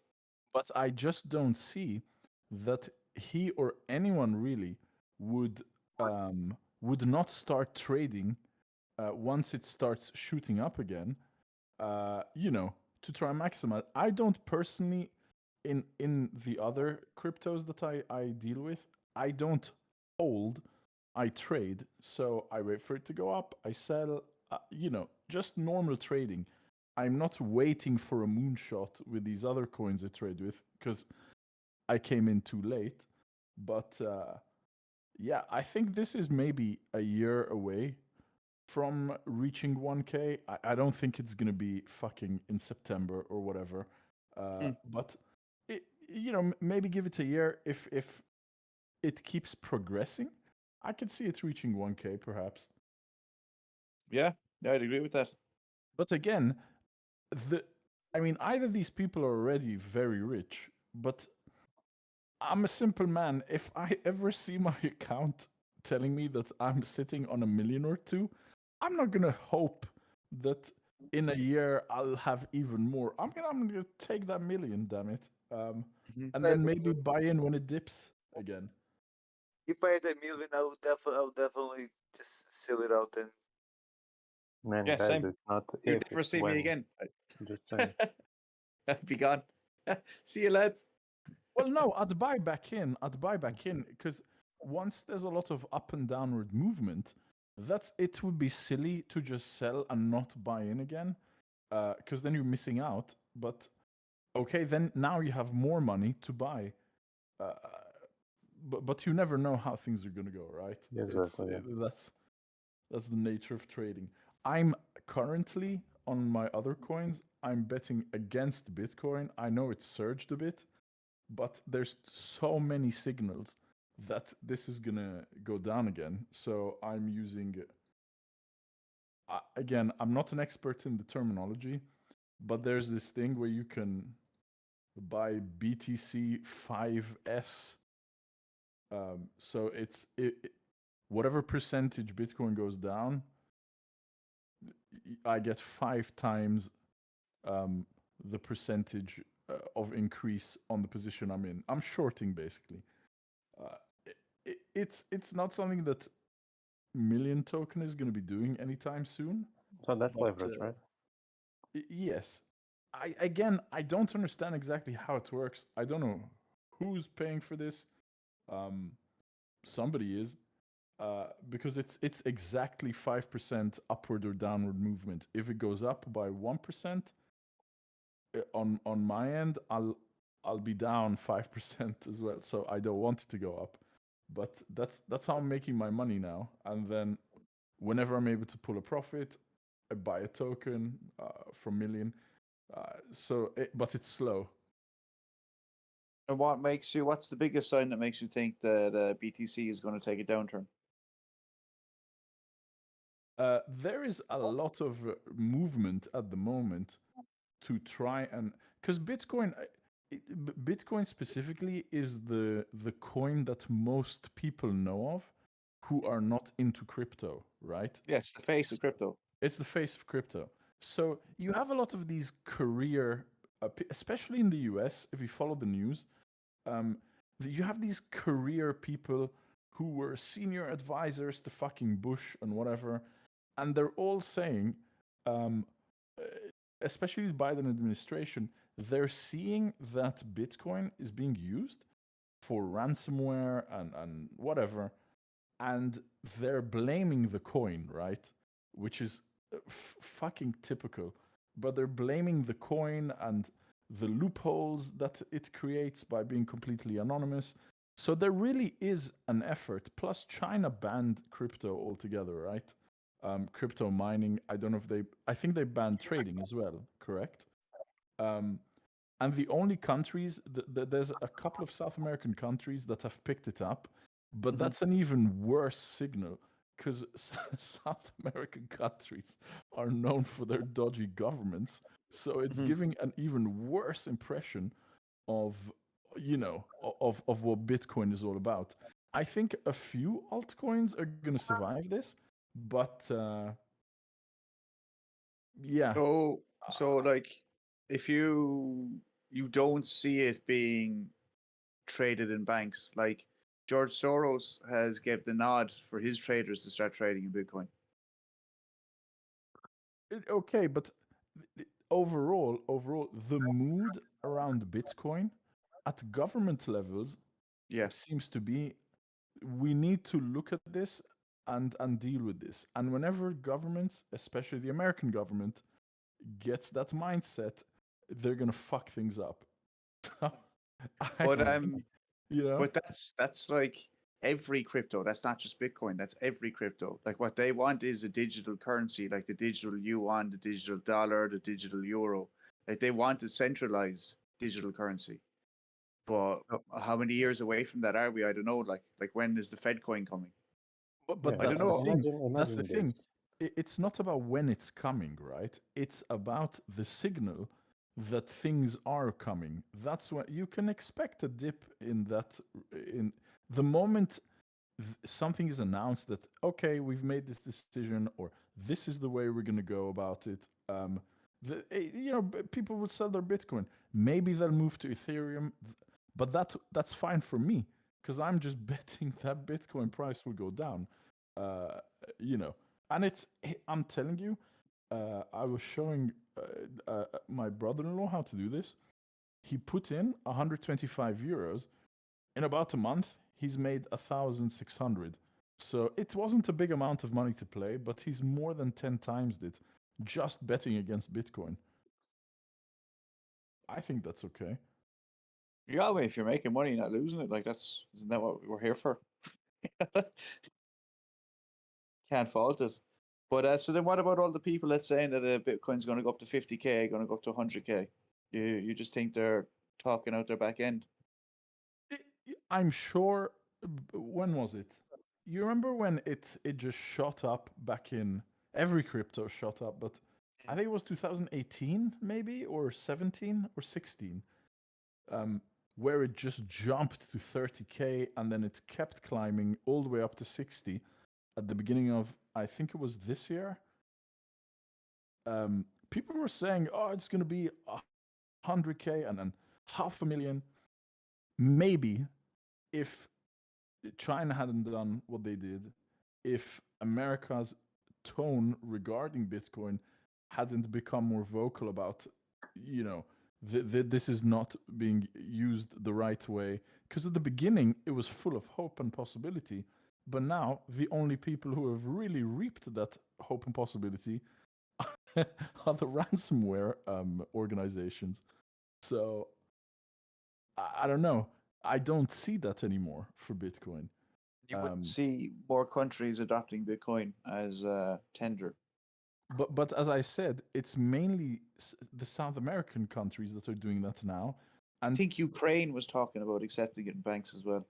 But I just don't see that he or anyone really would not start trading once it starts shooting up again. To try and maximize. I don't personally, in the other cryptos that I deal with, I don't hold. I trade. So I wait for it to go up. I sell. Just normal trading. I'm not waiting for a moonshot with these other coins I trade with because I came in too late. But yeah, I think this is maybe a year away from reaching 1K. I don't think it's gonna be fucking in September or whatever. But maybe give it a year. If it keeps progressing, I could see it reaching 1K perhaps. Yeah, I'd agree with that. But again, either these people are already very rich, but I'm a simple man. If I ever see my account telling me that I'm sitting on $1 million or $2 million, I'm not gonna hope that in a year I'll have even more. I'm gonna take that $1 million, damn it, and then maybe buy in when it dips again. If I had $1 million, I would definitely just sell it out and. Man, Yeah, guys, same. it's not You'd if, never it's see when. me again. Just saying. Be gone. See you, lads. Well, no, I'd buy back in because once there's a lot of up and downward movement, it would be silly to just sell and not buy in again, because then you're missing out. But okay, then now you have more money to buy, but you never know how things are gonna go, right? Exactly. That's the nature of trading. I'm currently on my other coins. I'm betting against Bitcoin. I know it's surged a bit, but there's so many signals that this is gonna go down again. So I'm using. Again, I'm not an expert in the terminology, but there's this thing where you can buy BTC 5S. So whatever percentage Bitcoin goes down, I get 5 times the percentage of increase on the position I'm in. I'm shorting basically. It's not something that Million Token is going to be doing anytime soon. So that's leverage, right? Yes. I don't understand exactly how it works. I don't know who's paying for this. Somebody is, because it's exactly 5% upward or downward movement. If it goes up by 1%, on my end, I'll be down 5% as well. So I don't want it to go up. But that's how I'm making my money now. And then whenever I'm able to pull a profit, I buy a token from Million. But it's slow. And what's the biggest sign that makes you think that BTC is going to take a downturn? There is a lot of movement at the moment to try and because Bitcoin specifically is the coin that most people know of who are not into crypto, right? Yeah, it's the face of crypto. It's the face of crypto. So you have a lot of these career, especially in the US, if you follow the news, you have these career people who were senior advisors to fucking Bush and whatever, and they're all saying, um, uh, especially the Biden administration, they're seeing that Bitcoin is being used for ransomware and whatever, and they're blaming the coin, right? Which is fucking typical. But they're blaming the coin and the loopholes that it creates by being completely anonymous. So there really is an effort. Plus, China banned crypto altogether, right? Crypto mining. I don't know if I think they banned trading as well, correct? And the only countries, there's a couple of South American countries that have picked it up, but that's an even worse signal because South American countries are known for their dodgy governments. So it's giving an even worse impression of, of what Bitcoin is all about. I think a few altcoins are going to survive this, but yeah. So like, if you don't see it being traded in banks, like George Soros has gave the nod for his traders to start trading in Bitcoin. Okay, but overall, the mood around Bitcoin at government levels seems to be we need to look at this and deal with this. And whenever governments, especially the American government, gets that mindset, they're gonna fuck things up. But that's like every crypto. That's not just Bitcoin. That's every crypto. Like what they want is a digital currency, like the digital yuan, the digital dollar, the digital euro. Like they want a centralized digital currency. But how many years away from that are we? I don't know. Like when is the Fed coin coming? But I don't that's the know. thing. That's the thing. It's not about when it's coming, right? It's about the signal that things are coming. That's when you can expect a dip in that. In the moment something is announced that okay, we've made this decision, or this is the way we're going to go about it. People will sell their Bitcoin. Maybe they'll move to Ethereum, but that's fine for me because I'm just betting that Bitcoin price will go down. And I'm telling you, I was showing my brother-in-law how to do this. He put in 125 euros. In about a month, he's made 1,600. So it wasn't a big amount of money to play, but he's more than 10 times it just betting against Bitcoin. I think that's okay. Yeah, I mean, if you're making money, you're not losing it. Like isn't that what we're here for? Can't fault it. But so then, what about all the people that's saying that Bitcoin's going to go up to 50K, going to go up to 100K? You just think they're talking out their back end? I'm sure. When was it? You remember when it just shot up back in? Every crypto shot up, but I think it was 2018 maybe, or 17 or 16, where it just jumped to 30K and then it kept climbing all the way up to 60 at the beginning of, I think it was this year. People were saying, oh, it's going to be 100K and then 500,000. Maybe if China hadn't done what they did, if America's tone regarding Bitcoin hadn't become more vocal about, this is not being used the right way. Because at the beginning, it was full of hope and possibility. But now, the only people who have really reaped that hope and possibility are the ransomware organizations. So I don't know. I don't see that anymore for Bitcoin. You would see more countries adopting Bitcoin as tender. But as I said, it's mainly the South American countries that are doing that now. I And think Ukraine was talking about accepting it in banks as well.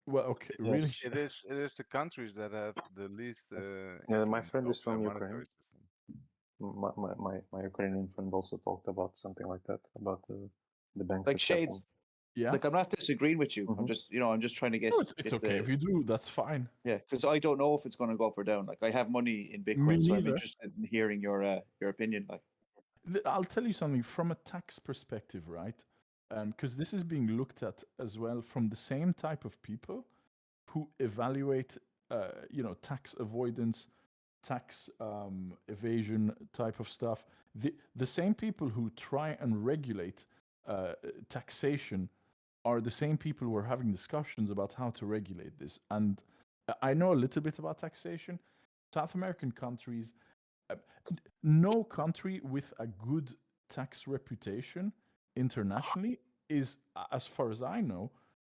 well, okay, really? Yes. It is the countries that have the least. Yeah, my influence friend is over their from monetary Ukraine. system. My Ukrainian friend also talked about something like that, about the banks Like accepting. Shades, Yeah. like I'm not disagreeing with you. I'm just, I'm just trying to get. No, it's get okay if you do. That's fine. Yeah, because I don't know if it's going to go up or down. Like I have money in Me Bitcoin, so I'm neither. interested in hearing your opinion. Like, I'll tell you something from a tax perspective, right? Because this is being looked at as well from the same type of people who evaluate, tax avoidance, tax evasion type of stuff. The same people who try and regulate taxation are the same people who are having discussions about how to regulate this. And I know a little bit about taxation. South American countries, no country with a good tax reputation internationally is, as far as I know,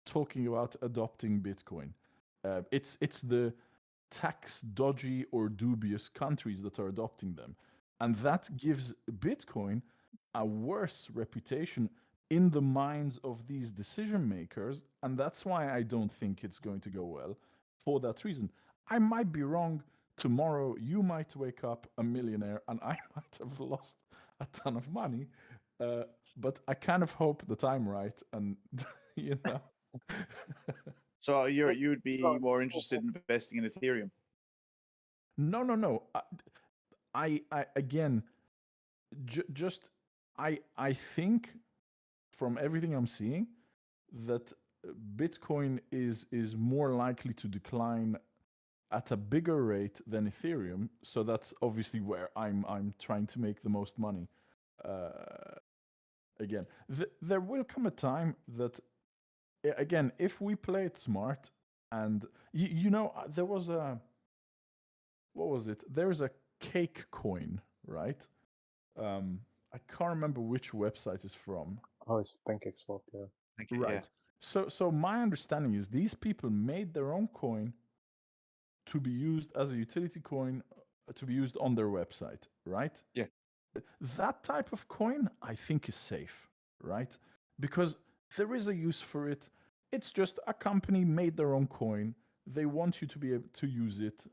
talking about adopting Bitcoin. It's the tax dodgy or dubious countries that are adopting them, and that gives Bitcoin a worse reputation in the minds of these decision makers, and that's why I don't think it's going to go well for that reason. I might be wrong. Tomorrow you might wake up a millionaire and I might have lost a ton of money, but I kind of hope that I'm right, and you know. so you'd be more interested in investing in Ethereum. No. I again, just I think from everything I'm seeing that Bitcoin is more likely to decline at a bigger rate than Ethereum. So that's obviously where I'm trying to make the most money. Again, there will come a time that, again, if we play it smart, and there was a, what was it? There's a cake coin, right? I can't remember which website it's from. Oh, it's PancakeSwap, yeah. Right. So my understanding is these people made their own coin to be used as a utility coin, to be used on their website, right? Yeah. That type of coin, I think, is safe, right? Because there is a use for it. It's just a company made their own coin. They want you to be able to use it,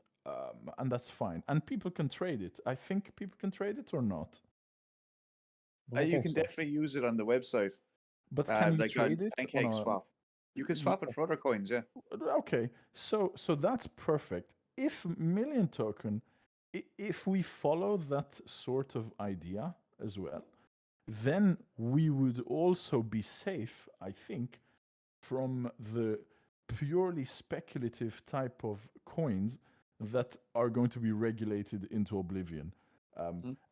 and that's fine. And people can trade it. I think people can trade it or not. You can definitely use it on the website. But can you like trade on it on PancakeSwap? You can swap it for other coins, yeah. Okay, so that's perfect. If Million Token, if we follow that sort of idea as well, then we would also be safe, I think, from the purely speculative type of coins that are going to be regulated into oblivion.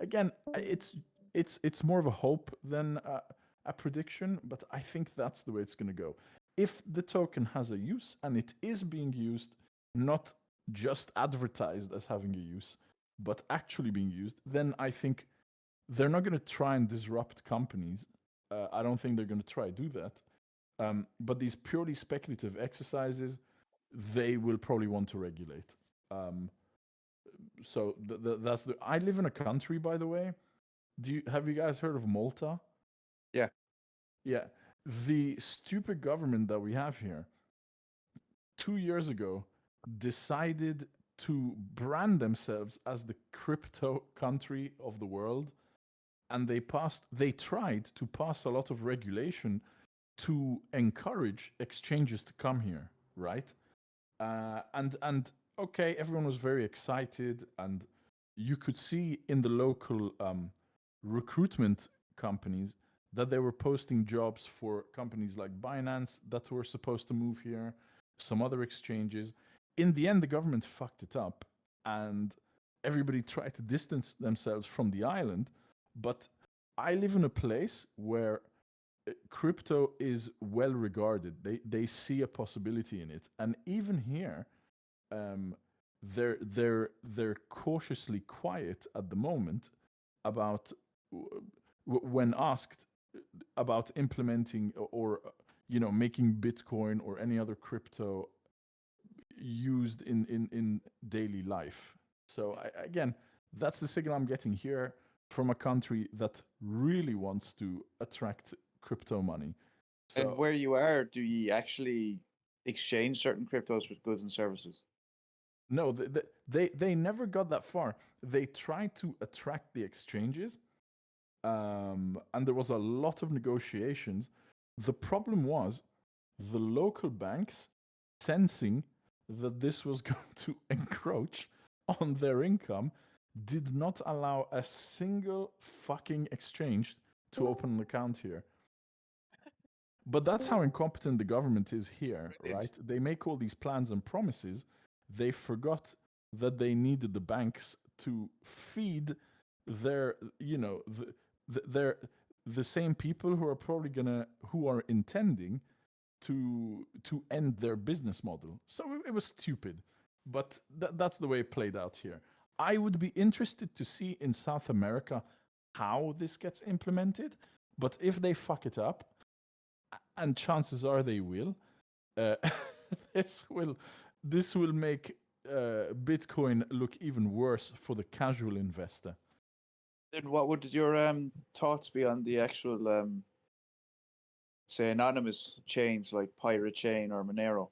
Again, it's more of a hope than a prediction, but I think that's the way it's going to go. If the token has a use and it is being used, not just advertised as having a use, but actually being used, then I think they're not going to try and disrupt companies. I don't think they're going to try to do that. But these purely speculative exercises, they will probably want to regulate. So that's the. I live in a country, by the way. Have you guys heard of Malta? Yeah. Yeah. The stupid government that we have here 2 years ago decided to brand themselves as the crypto country of the world, and they tried to pass a lot of regulation to encourage exchanges to come here, right? And okay, everyone was very excited, and you could see in the local recruitment companies that they were posting jobs for companies like Binance that were supposed to move here, some other exchanges. In the end, the government fucked it up, and everybody tried to distance themselves from the island. But I live in a place where crypto is well regarded. They see a possibility in it, and even here, they're cautiously quiet at the moment about when asked, about implementing or making Bitcoin or any other crypto used in daily life. So again, that's the signal I'm getting here from a country that really wants to attract crypto money. So And where you are, do you actually exchange certain cryptos for goods and services? no, they never got that far. They tried to attract the exchanges, and there was a lot of negotiations. The problem was the local banks sensing that this was going to encroach on their income did not allow a single fucking exchange to open an account here. But that's how incompetent the government is here, right? They make all these plans and promises. They forgot that they needed the banks to feed their, the same people who are probably who are intending to end their business model. So it was stupid, but that's the way it played out here. I would be interested to see in South America how this gets implemented, but if they fuck it up, and chances are they will, this will make Bitcoin look even worse for the casual investor. Then what would your thoughts be on the actual say anonymous chains like Pirate Chain or Monero?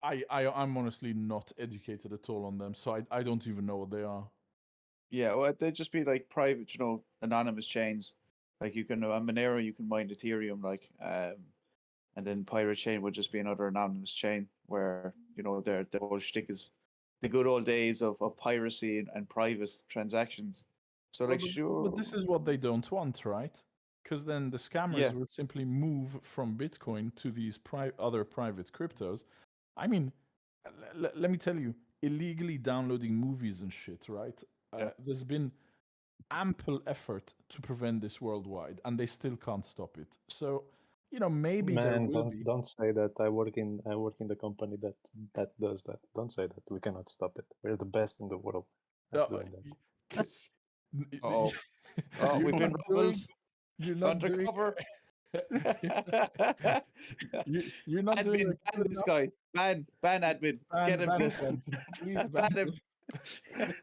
I'm honestly not educated at all on them, so I don't even know what they are. Yeah, well, they'd just be like private, anonymous chains. Like you can on Monero, you can mine Ethereum, and then Pirate Chain would just be another anonymous chain where their whole shtick is the good old days of piracy and private transactions. So like, sure, But this is what they don't want, right? Because then the scammers Yeah. will simply move from Bitcoin to these other private cryptos. I mean, let me tell you, illegally downloading movies and shit, right? There's been ample effort to prevent this worldwide, and they still can't stop it. So, maybe there Man, will be. don't say that. I work in the company that does that. Don't say that. We cannot stop it. We're the best in the world at doing that. oh, You're we've been not robbed. You're not doing. Undercover. You're not doing Admin, a ban good this enough. guy. Ban admin. Get him. Ban him. Please ban him.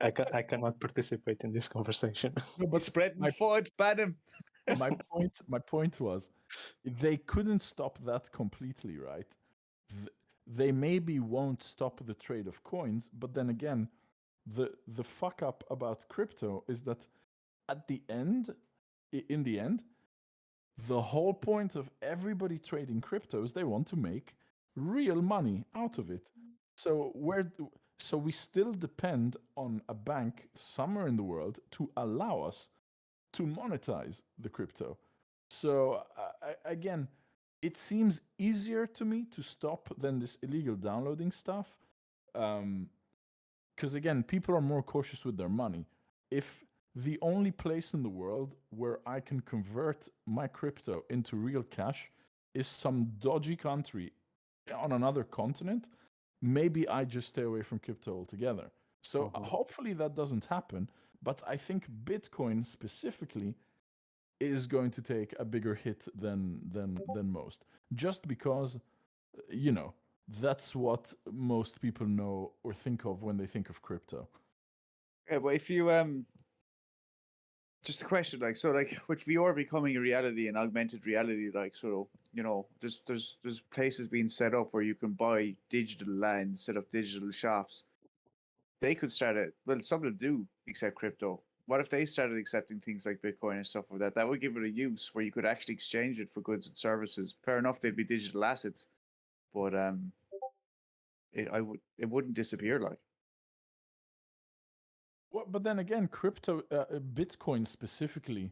I cannot participate in this conversation. No, He's but spreading my FUD. Ban him. my point was, they couldn't stop that completely, right? They maybe won't stop the trade of coins, but then again, the fuck up about crypto is that at the end, in the end, the whole point of everybody trading cryptos, they want to make real money out of it. So we still depend on a bank somewhere in the world to allow us to monetize the crypto. So again, it seems easier to me to stop than this illegal downloading stuff. Because again, people are more cautious with their money. If the only place in the world where I can convert my crypto into real cash is some dodgy country on another continent, maybe I just stay away from crypto altogether. So hopefully that doesn't happen. But I think Bitcoin specifically is going to take a bigger hit than most, just because that's what most people know or think of when they think of crypto. Yeah, but if you just a question, like, so like with VR becoming a reality and augmented reality, like, so there's places being set up where you can buy digital land, set up digital shops. They could start it. Well, some of them do accept crypto. What if they started accepting things like Bitcoin and stuff like that? That would give it a use where you could actually exchange it for goods and services. Fair enough, they'd be digital assets, but it wouldn't disappear like. Well, but then again, crypto, Bitcoin specifically,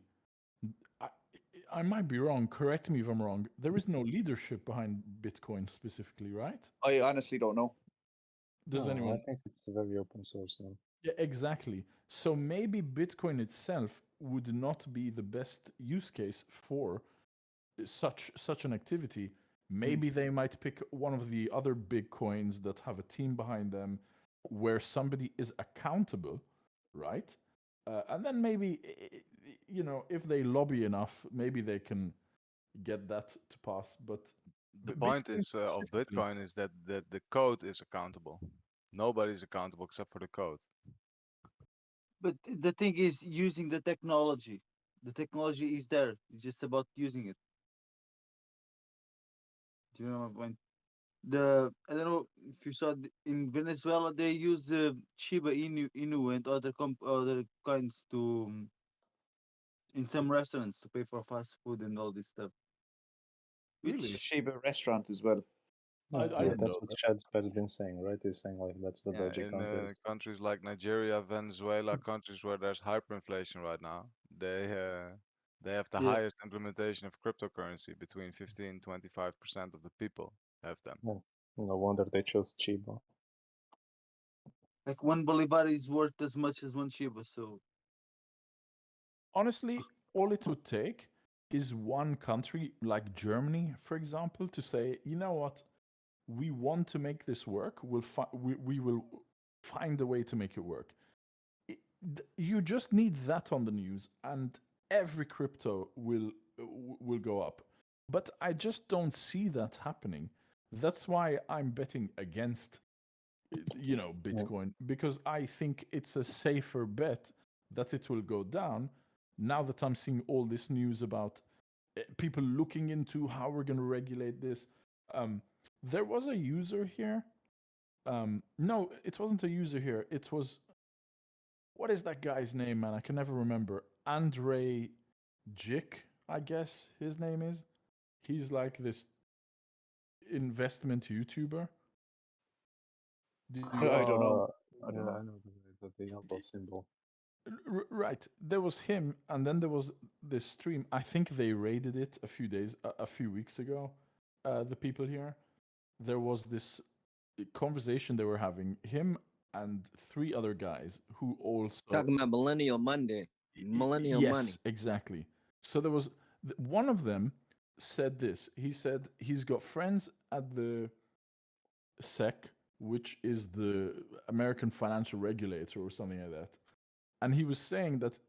I might be wrong. Correct me if I'm wrong. There is no leadership behind Bitcoin specifically, right? I honestly don't know. Does anyone? I think it's very open source now. Yeah, exactly. So maybe Bitcoin itself would not be the best use case for such an activity. Maybe they might pick one of the other big coins that have a team behind them, where somebody is accountable, right? And then maybe you know, if they lobby enough, maybe they can get that to pass. But The B- point Bitcoin is of specifically- Bitcoin is that the code is accountable. Nobody's accountable except for the code. But the thing is using the technology. The technology is there. It's just about using it. Do you know my point? I don't know if you saw in Venezuela they use Shiba Inu and other coins to in some restaurants to pay for fast food and all this stuff. Really? Shiba restaurant as well. I Yeah, didn't that's know what that. Chad's been saying, right? He's saying like that's the Yeah, dodgy in countries. countries like Nigeria, Venezuela, countries where there's hyperinflation right now, they have the Yeah. highest implementation of cryptocurrency. Between 15 25% of the people have them. Yeah. No wonder they chose Chiba. Like one bolivar is worth as much as one Shiba. So Honestly, all it would take is one country like Germany, for example, to say, you know what, we want to make this work. We will find a way to make it work. You just need that on the news, and every crypto will go up. But I just don't see that happening. That's why I'm betting against, Bitcoin, because I think it's a safer bet that it will go down. Now that I'm seeing all this news about people looking into how we're going to regulate this, there was a user here. No, it wasn't a user here. It was, what is that guy's name, man? I can never remember. Andre Jick, I guess his name is. He's like this investment YouTuber. I don't know. I Yeah, don't know. I know the elbow symbol. Right. There was him, and then there was this stream. I think they raided it a few weeks ago. The people here, there was this conversation they were having. Him and three other guys who also Talking about Millennial Monday. Millennial yes, money. exactly. So there was one of them said this. He said he's got friends at the SEC, which is the American financial regulator or something like that. And he was saying that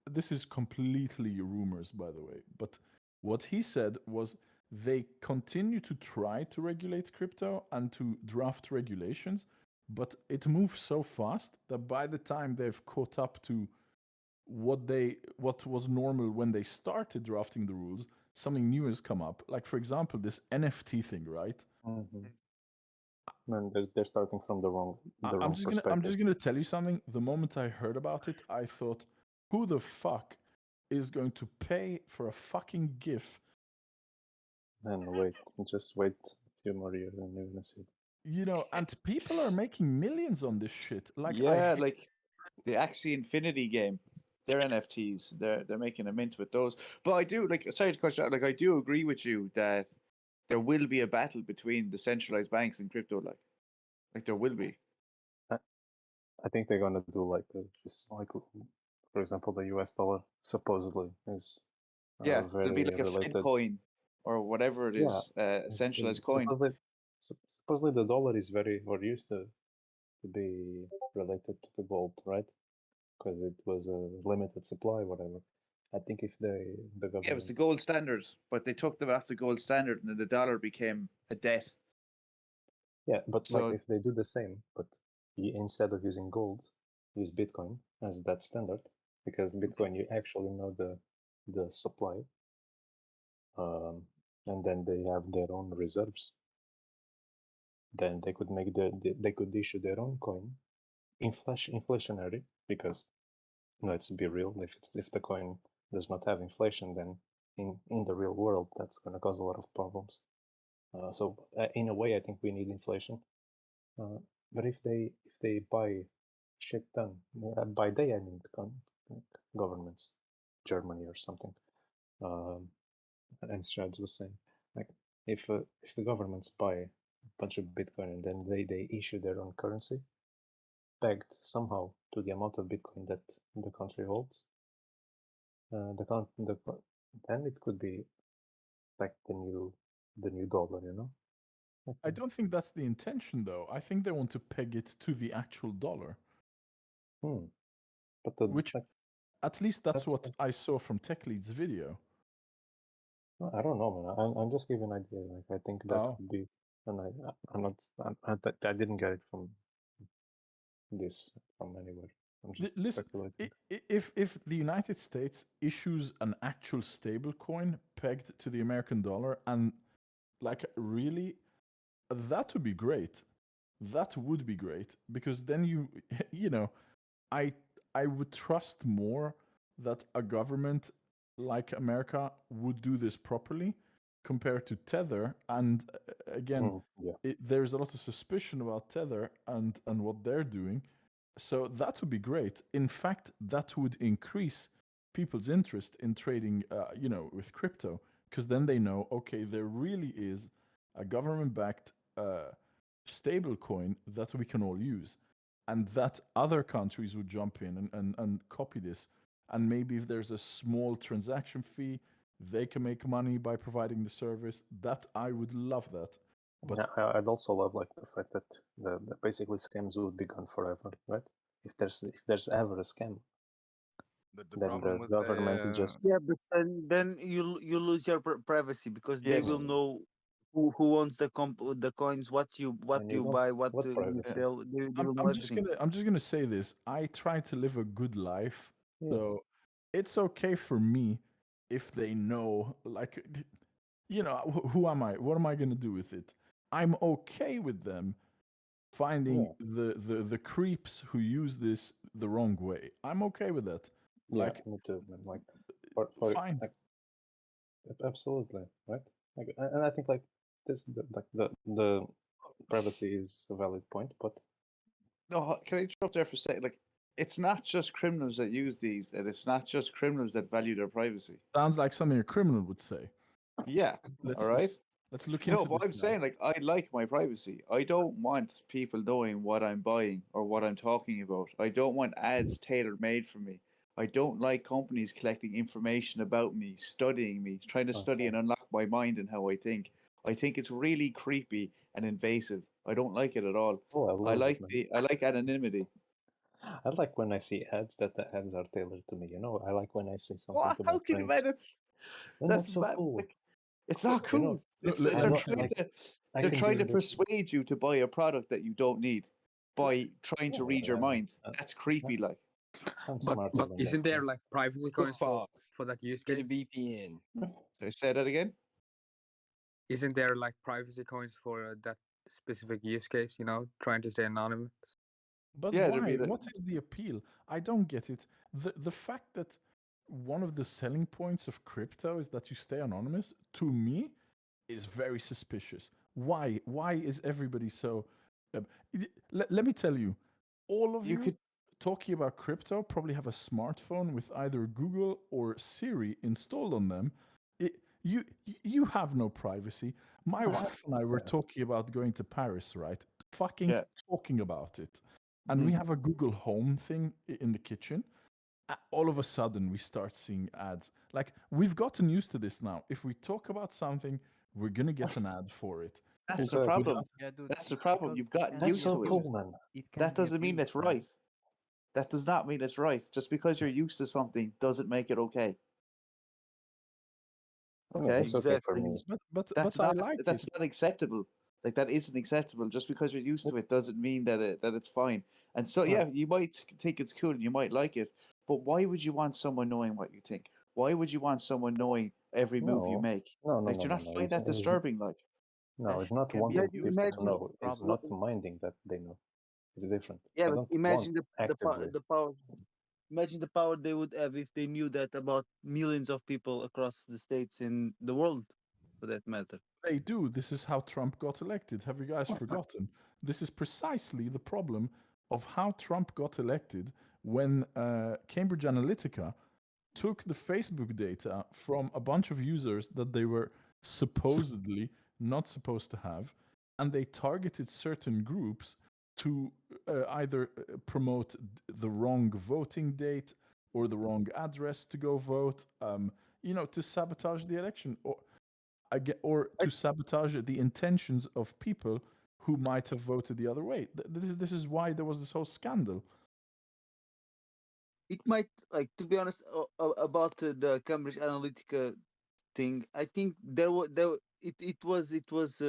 this is completely rumors, by the way. But what he said was they continue to try to regulate crypto and to draft regulations, but it moves so fast that by the time they've caught up to what was normal when they started drafting the rules, something new has come up. Like for example, this NFT thing, right? Mm-hmm. Man, they're starting from the wrong I'm perspective. just gonna tell you something. The moment I heard about it, I thought, who the fuck is going to pay for a fucking GIF? Man, just wait a few more years and you're gonna see. And people are making millions on this shit. Like like the Axie Infinity game, they're NFTs. They're making a mint with those. But I do sorry to cut you out, I do agree with you that there will be a battle between the centralized banks and crypto. Like there will be. I think they're gonna do just like, for example, the US dollar supposedly is Yeah, very there'll be like a related. Fed coin or whatever it is, centralized coin. Supposedly the dollar is used to be related to the gold, right? Because it was a limited supply, whatever. I think if the government, Yeah, it was the gold standard, but they took them off the gold standard, and then the dollar became a debt. Yeah, but So if they do the same, but instead of using gold, use Bitcoin as that standard, because Bitcoin you actually know the supply, and then they have their own reserves. Then they could they could issue their own coin, inflationary, because let's be real, if the coin does not have inflation, then in the real world that's going to cause a lot of problems. So in a way, I think we need inflation. But if they buy shit done, by they I mean governments, Germany or something, and Strads was saying, like if the governments buy a bunch of Bitcoin and then they issue their own currency, pegged somehow to the amount of Bitcoin that the country holds, then it could be like the new dollar, I don't think that's the intention, though. I think they want to peg it to the actual dollar. But At least that's what That's- I saw from Tech Lead's video. Well, I don't know, man. I'm just giving an idea. Like, I think that Oh. would be, and I'm not, I didn't get it from this from anywhere. I'm just Listen, speculating. if the United States issues an actual stable coin pegged to the American dollar, and like really, that would be great. That would be great, because then you know, I would trust more that a government like America would do this properly compared to Tether. And again, Yeah. there's a lot of suspicion about Tether and what they're doing. So that would be great. In fact, that would increase people's interest in trading, with crypto, because then they know, okay, there really is a government-backed stable coin that we can all use, and that other countries would jump in and copy this. And maybe if there's a small transaction fee, they can make money by providing the service. That I would love that. But yeah, I'd also love like the fact that the basically scams would be gone forever, right? If there's ever a scam, The then the problem with government is just Yeah, but then you lose your privacy, because they Yes. will know who owns the coins, what you And you know buy, what what you privacy? sell. They will know I'm just everything. gonna say this. I try to live a good life, Yeah. so it's okay for me if they know, like, who am I? What am I gonna do with it? I'm okay with them finding the creeps who use this the wrong way. I'm okay with that. Like, yeah, me too. Man. Like, for fine. like, absolutely right. Like, and I think like this, the privacy is a valid point, but No, can I interrupt there for a second? Like, it's not just criminals that use these, and it's not just criminals that value their privacy. Sounds like something a criminal would say. Yeah. Let's All right. let's look No, into but this I'm now. saying, like, I like my privacy. I don't want people knowing what I'm buying or what I'm talking about. I don't want ads tailor made for me. I don't like companies collecting information about me, studying me, trying to study and unlock my mind and how I think. I think it's really creepy and invasive. I don't like it at all. oh, I I love like it, man. I like anonymity. I like when I see ads that the ads are tailored to me. You know, I like when I see something What? to How my can you, friends. man? And that's so cool. Like, it's not You cool. know, It's Let- I'm they're not trying like to I they're can trying do to this. persuade you to buy a product that you don't need by trying to read your whatever. mind. That's creepy. Like, I'm But smarter but than isn't that. there like privacy coins Fox, for that use get a case? VPN. so say that again. Isn't there like privacy coins for that specific use case? You know, trying to stay anonymous. But Yeah, there'd why? be the- What is the appeal? I don't get it. The fact that one of the selling points of crypto is that you stay anonymous, to me, is very suspicious. Why? Why is everybody so? Let me tell you, all of You you could- talking about crypto probably have a smartphone with either Google or Siri installed on them. You have no privacy. My wife and I were talking about going to Paris, right? Fucking Yeah. talking about it. And we have a Google Home thing in the kitchen. All of a sudden, we start seeing ads. Like, we've gotten used to this now. If we talk about something, we're gonna get an ad for it. That's the Exactly. problem. Yeah, dude. That's the problem. You've gotten That's used so to it. cool, man. It can That be doesn't mean abused, it's man. right. That does not mean it's right. Just because you're used to something doesn't make it okay. Yeah, Okay. it's okay for me. But That's I not like that's it. not acceptable. Like, that isn't acceptable. Just because you're used to it doesn't mean that it's fine. And so yeah, you might think it's cool and you might like it, but why would you want someone knowing what you think? Why would you want someone knowing every move you No. make? No, Like, do you not find It's, that disturbing? Like, no, it's not can be wanting abused, people man. to know. That's the It's problem. not minding that they know. It's different. Yeah, I but don't imagine want actively. the power. Imagine the power they would have if they knew that about millions of people across the states in the world, for that matter. They do. This is how Trump got elected. Have you guys forgotten? This is precisely the problem of how Trump got elected when Cambridge Analytica took the Facebook data from a bunch of users that they were supposedly not supposed to have, and they targeted certain groups to either promote the wrong voting date or the wrong address to go vote, to sabotage the election, or to sabotage the intentions of people who might have voted the other way. This is why there was this whole scandal. it might, like, to be honest, about the Cambridge Analytica thing. I think it was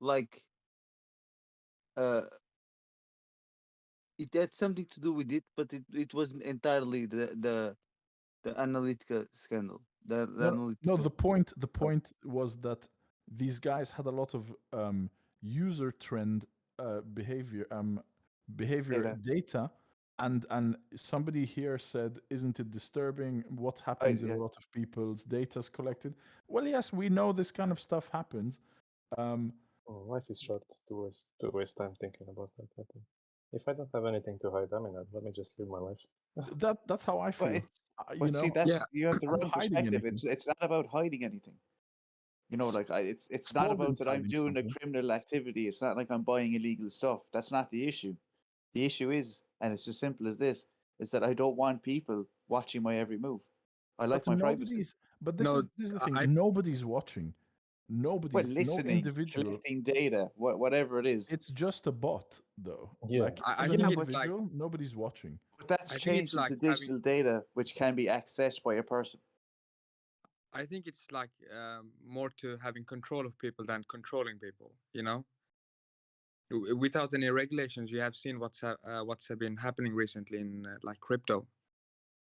like uh it had something to do with it, but it wasn't entirely the Analytica scandal. The No, Analytica. the point was that these guys had a lot of user trend behavior behavior data, and somebody here said, "Isn't it disturbing? What happens in a lot of people's data's collected?" Well, yes, we know this kind of stuff happens. Life is short to waste time thinking about that. I think. If I don't have anything to hide, I mean, let me just live my life. That's how I feel. But see, Yeah. you have the I'm not wrong hiding perspective. anything. It's not about hiding anything. You know, like it's not Small about didn't that I'm hiding doing a something. criminal activity. It's not like I'm buying illegal stuff. That's not the issue. The issue is, and it's as simple as this, is that I don't want people watching my every move. I like But my privacy. nobody's. But No, this is the thing. I Nobody's watching. Well, No listening, individual. collecting data, whatever it is. It's just a bot, though. Yeah. Like I as an think it's like individual, nobody's watching. But that's I think it's changed into like having digital data, which can be accessed by a person. I think it's like more to having control of people than controlling people. You know, without any regulations, you have seen what's been happening recently in like crypto,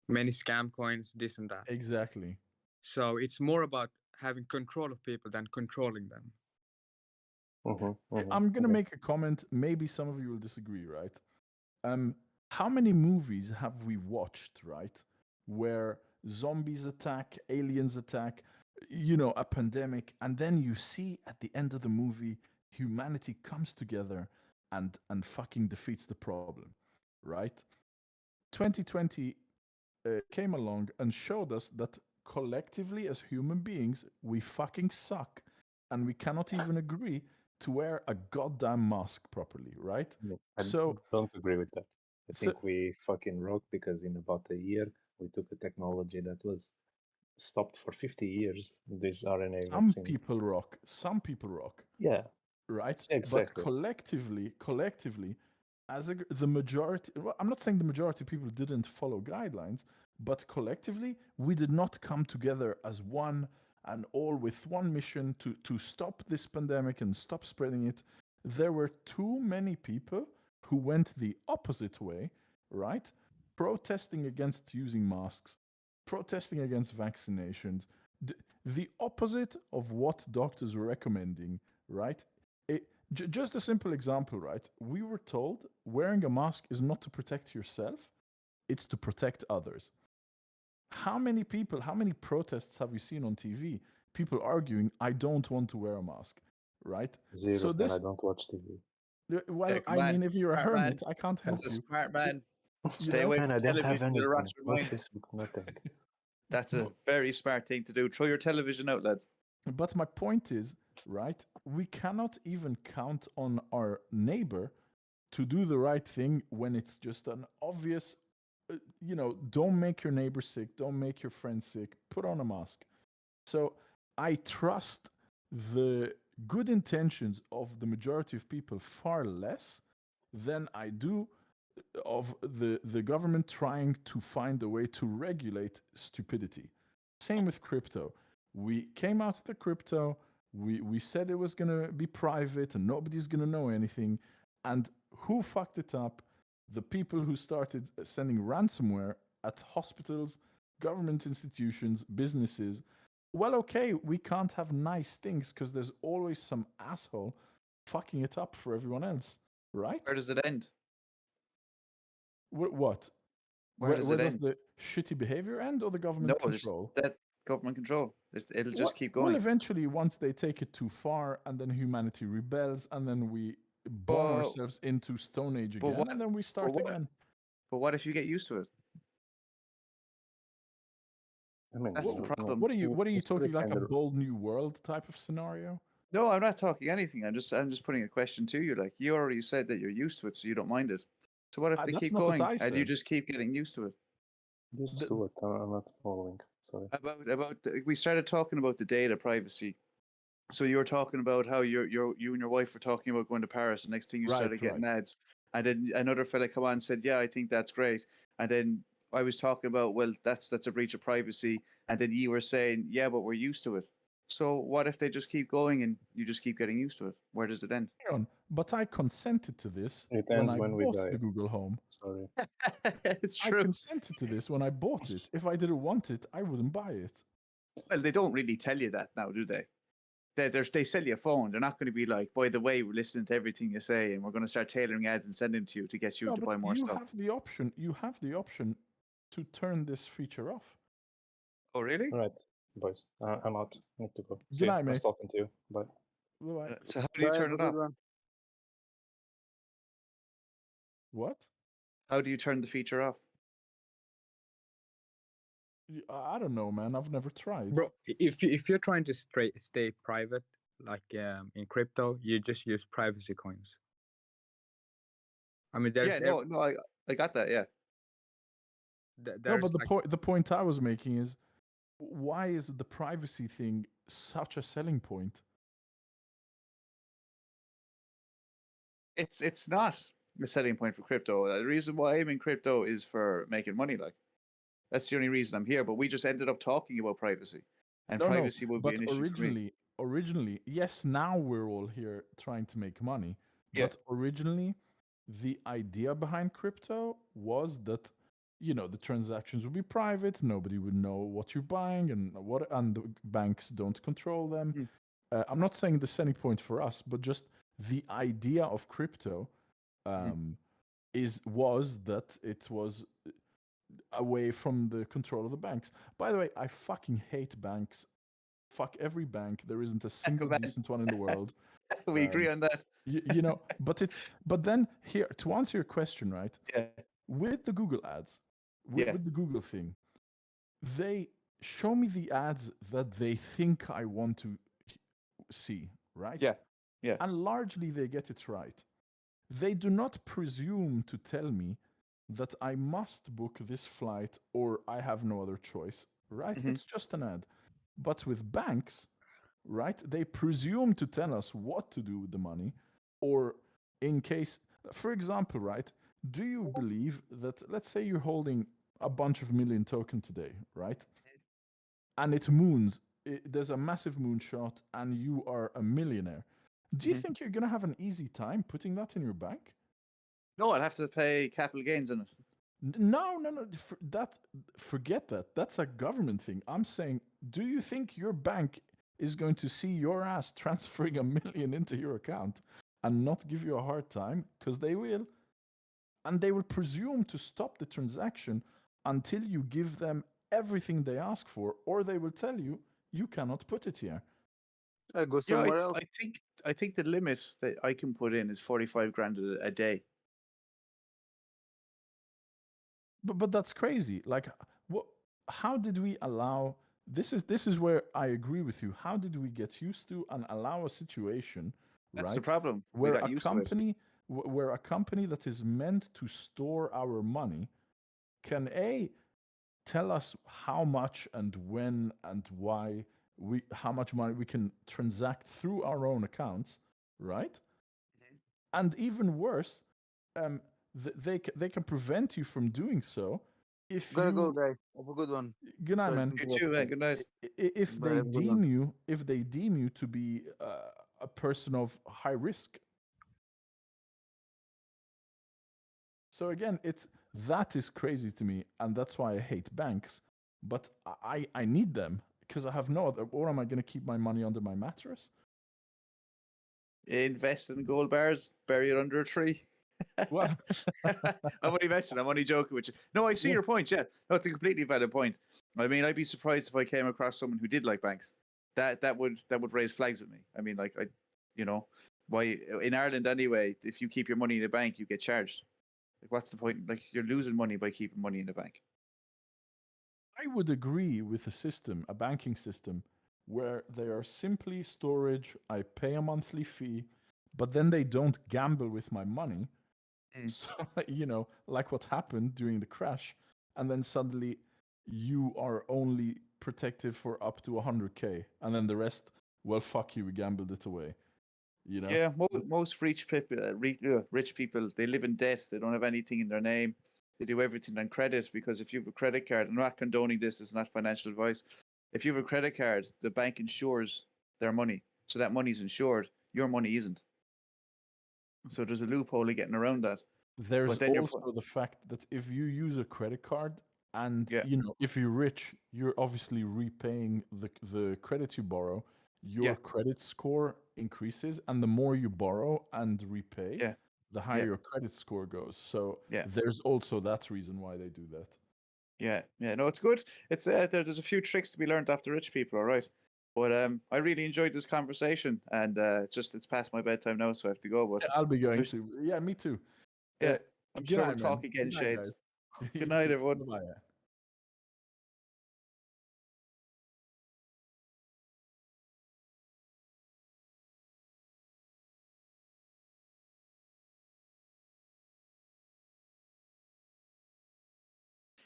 many scam coins, this and that. Exactly. So it's more about having control of people than controlling them. I'm gonna make a comment. Maybe some of you will disagree, right? How many movies have we watched, right, where zombies attack, aliens attack, you know, a pandemic, and then you see at the end of the movie humanity comes together and fucking defeats the problem, right? 2020 came along and showed us that collectively as human beings we fucking suck, and we cannot even agree to wear a goddamn mask properly, right? I don't agree with that. I So- think we fucking rock because in about a year we took a technology that was stopped for 50 years. These RNA some vaccines. people rock. Some people rock. Yeah. Right. Exactly. But collectively, as the majority. Well, I'm not saying the majority of people didn't follow guidelines, but collectively we did not come together as one and all with one mission to stop this pandemic and stop spreading it. There were too many people who went the opposite way, right? Protesting against using masks, protesting against vaccinations, the opposite of what doctors were recommending, right? Just a simple example, right? We were told wearing a mask is not to protect yourself, it's to protect others. How many people, how many protests have we seen on TV? People arguing, I don't want to wear a mask, right? Zero, So this, and I don't watch TV. well, Yeah, I mean, if you're a hermit, I can't help That's a you. smart man. You Stay know? away Man, I from don't have television. It'll anything. rot your No mind. Facebook, nothing. That's a very smart thing to do. Throw your television out, lads. But my point is, right, we cannot even count on our neighbor to do the right thing when it's just an obvious, you know, don't make your neighbor sick, don't make your friend sick, put on a mask. So I trust the good intentions of the majority of people far less than I do of the government trying to find a way to regulate stupidity. Same with crypto. We came out of the crypto, we said it was going to be private and nobody's going to know anything. And who fucked it up? The people who started sending ransomware at hospitals, government institutions, businesses. Well, okay, we can't have nice things because there's always some asshole fucking it up for everyone else, right? Where does it end? What? Where does it does end? the shitty behavior end or the No, government there's control? that government control. It'll just keep Well, going. eventually, once they take it too far, and then humanity rebels, and then we bomb But- ourselves into Stone Age but again, what- and then we start what- again. But what if you get used to it? I mean, That's the problem. What are you it's talking like a kind of- bold new world type of scenario? No, I'm not talking anything. I'm just putting a question to you. Like you already said that you're used to it, so you don't mind it. So what if they That's keep not what going I and you said. just keep getting used to it? Used to it. I'm not following. Sorry. We started talking about the data privacy. So you were talking about how you and your wife were talking about going to Paris, and next thing you Right, started getting right. ads, and then another fella come on and said, "Yeah, I think that's great," and then I was talking about, well, that's a breach of privacy, and then you were saying, yeah, but we're used to it. So what if they just keep going and you just keep getting used to it? Where does it end? Hang on, but I consented to this It when ends I when we bought die. the Google Home. Sorry. It's I true. consented to this when I bought it. If I didn't want it, I wouldn't buy it. Well, they don't really tell you that now, do they? They sell you a phone. They're not going to be like, by the way, we're listening to everything you say, and we're going to start tailoring ads and sending them to you to get you No, to but buy more you stuff. have the option. You have the option to turn this feature off. Oh, really? All right, boys. I'm out. Need to go. Good See you. night, Nice mate. talking to you. Bye. Bye-bye. So how do you Bye, turn have it a off? good one. What? How do you turn the feature off? I don't know, man. I've never tried. Bro, if you're trying to stay private, like in crypto, you just use privacy coins. I mean, there's Yeah, no, I got that. Yeah. No, there's but like, the point I was making is, why is the privacy thing such a selling point? It's not a selling point for crypto. The reason why I'm in crypto is for making money. Like, that's the only reason I'm here. But we just ended up talking about privacy, and No, privacy would be but an issue for me. originally, yes, now we're all here trying to make money. Yeah. But originally, the idea behind crypto was that, you know, the transactions would be private, nobody would know what you're buying, and the banks don't control them. Mhm. I'm not saying the selling point for us, but just the idea of crypto was that it was away from the control of the banks. By the way, I fucking hate banks. Fuck every bank. There isn't a single man. decent one in the world. We agree on that. You know, but then here, to answer your question, right? Yeah. With the Google ads, Yeah. with the Google thing, they show me the ads that they think I want to see, right? Yeah. Yeah. And largely they get it right. They do not presume to tell me that I must book this flight or I have no other choice, right? Mhm. It's just an ad. But with banks, right, they presume to tell us what to do with the money, or in case, for example, right, do you believe that, let's say you're holding a bunch of million token today, right? And it moons, there's a massive moonshot and you are a millionaire. Do you Mhm. think you're going to have an easy time putting that in your bank? No, I'd have to pay capital gains on it. No. Forget that. That's a government thing. I'm saying, do you think your bank is going to see your ass transferring $1 million into your account and not give you a hard time? Because they will. And they will presume to stop the transaction until you give them everything they ask for, or they will tell you, you cannot put it here. I go Yeah, somewhere else. I think the limit that I can put in is 45 grand a day. But that's crazy. Like, what? How did we allow? This is where I agree with you. How did we get used to and allow a situation, That's right? the problem. We Where got a used to it. company, where a company that is meant to store our money, can tell us how much and when and why how much money we can transact through our own accounts, right? And even worse, they can prevent you from doing so if Gotta go, you. guys. Have a good one. Good night, Sorry to man. You interrupt too, man. you. Good night. If Bye, they have a good one. deem you to be a person of high risk. So again, that is crazy to me, and that's why I hate banks. But I need them because I have no other. Or am I going to keep my money under my mattress? Invest in gold bars, bury it under a tree. Well, I'm only messing. I'm only joking with you. No, I see your point. Yeah, no, it's a completely valid point. I mean, I'd be surprised if I came across someone who did like banks. That would raise flags with me. I mean, like why in Ireland anyway? If you keep your money in a bank, you get charged. Like, what's the point? Like, you're losing money by keeping money in the bank. I would agree with a banking system, where they are simply storage. I pay a monthly fee, but then they don't gamble with my money. So, like what happened during the crash, and then suddenly you are only protective for up to 100K, and then the rest, well, fuck you, we gambled it away. Yeah, most rich people, rich people, they live in debt. They don't have anything in their name. They do everything on credit because if you have a credit card, I'm not condoning this, it's not financial advice. If you have a credit card, the bank insures their money. So that money's insured. Your money isn't. So there's a loophole of getting around that. There's then you're also the fact that if you use a credit card and Yeah. if you're rich, you're obviously repaying the credit you borrow. Your Yeah. credit score increases, and the more you borrow and repay, Yeah. the higher Yeah. your credit score goes. So Yeah. there's also that reason why they do that. Yeah, no, it's good. It's there's a few tricks to be learned after rich people, all right. But I really enjoyed this conversation, and it's past my bedtime now, so I have to go. But Yeah, I'll be going wish- to. Yeah, me too. yeah, I'm Good sure we'll night, man. talk again, Good night, Shades. guys. Good night, everyone. Bye.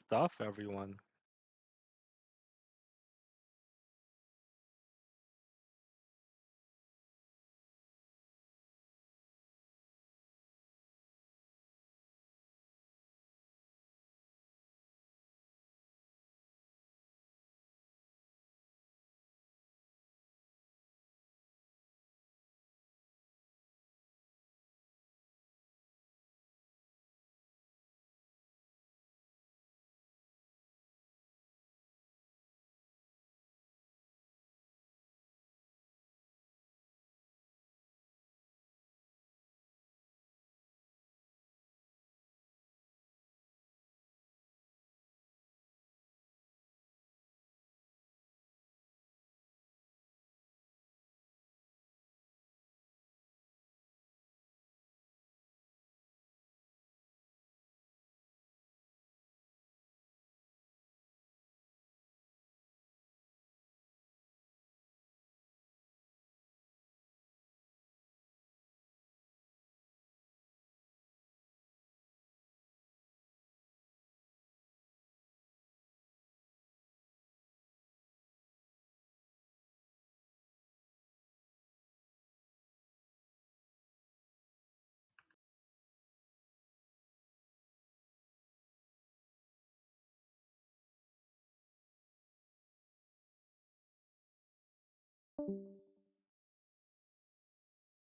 Stuff, everyone.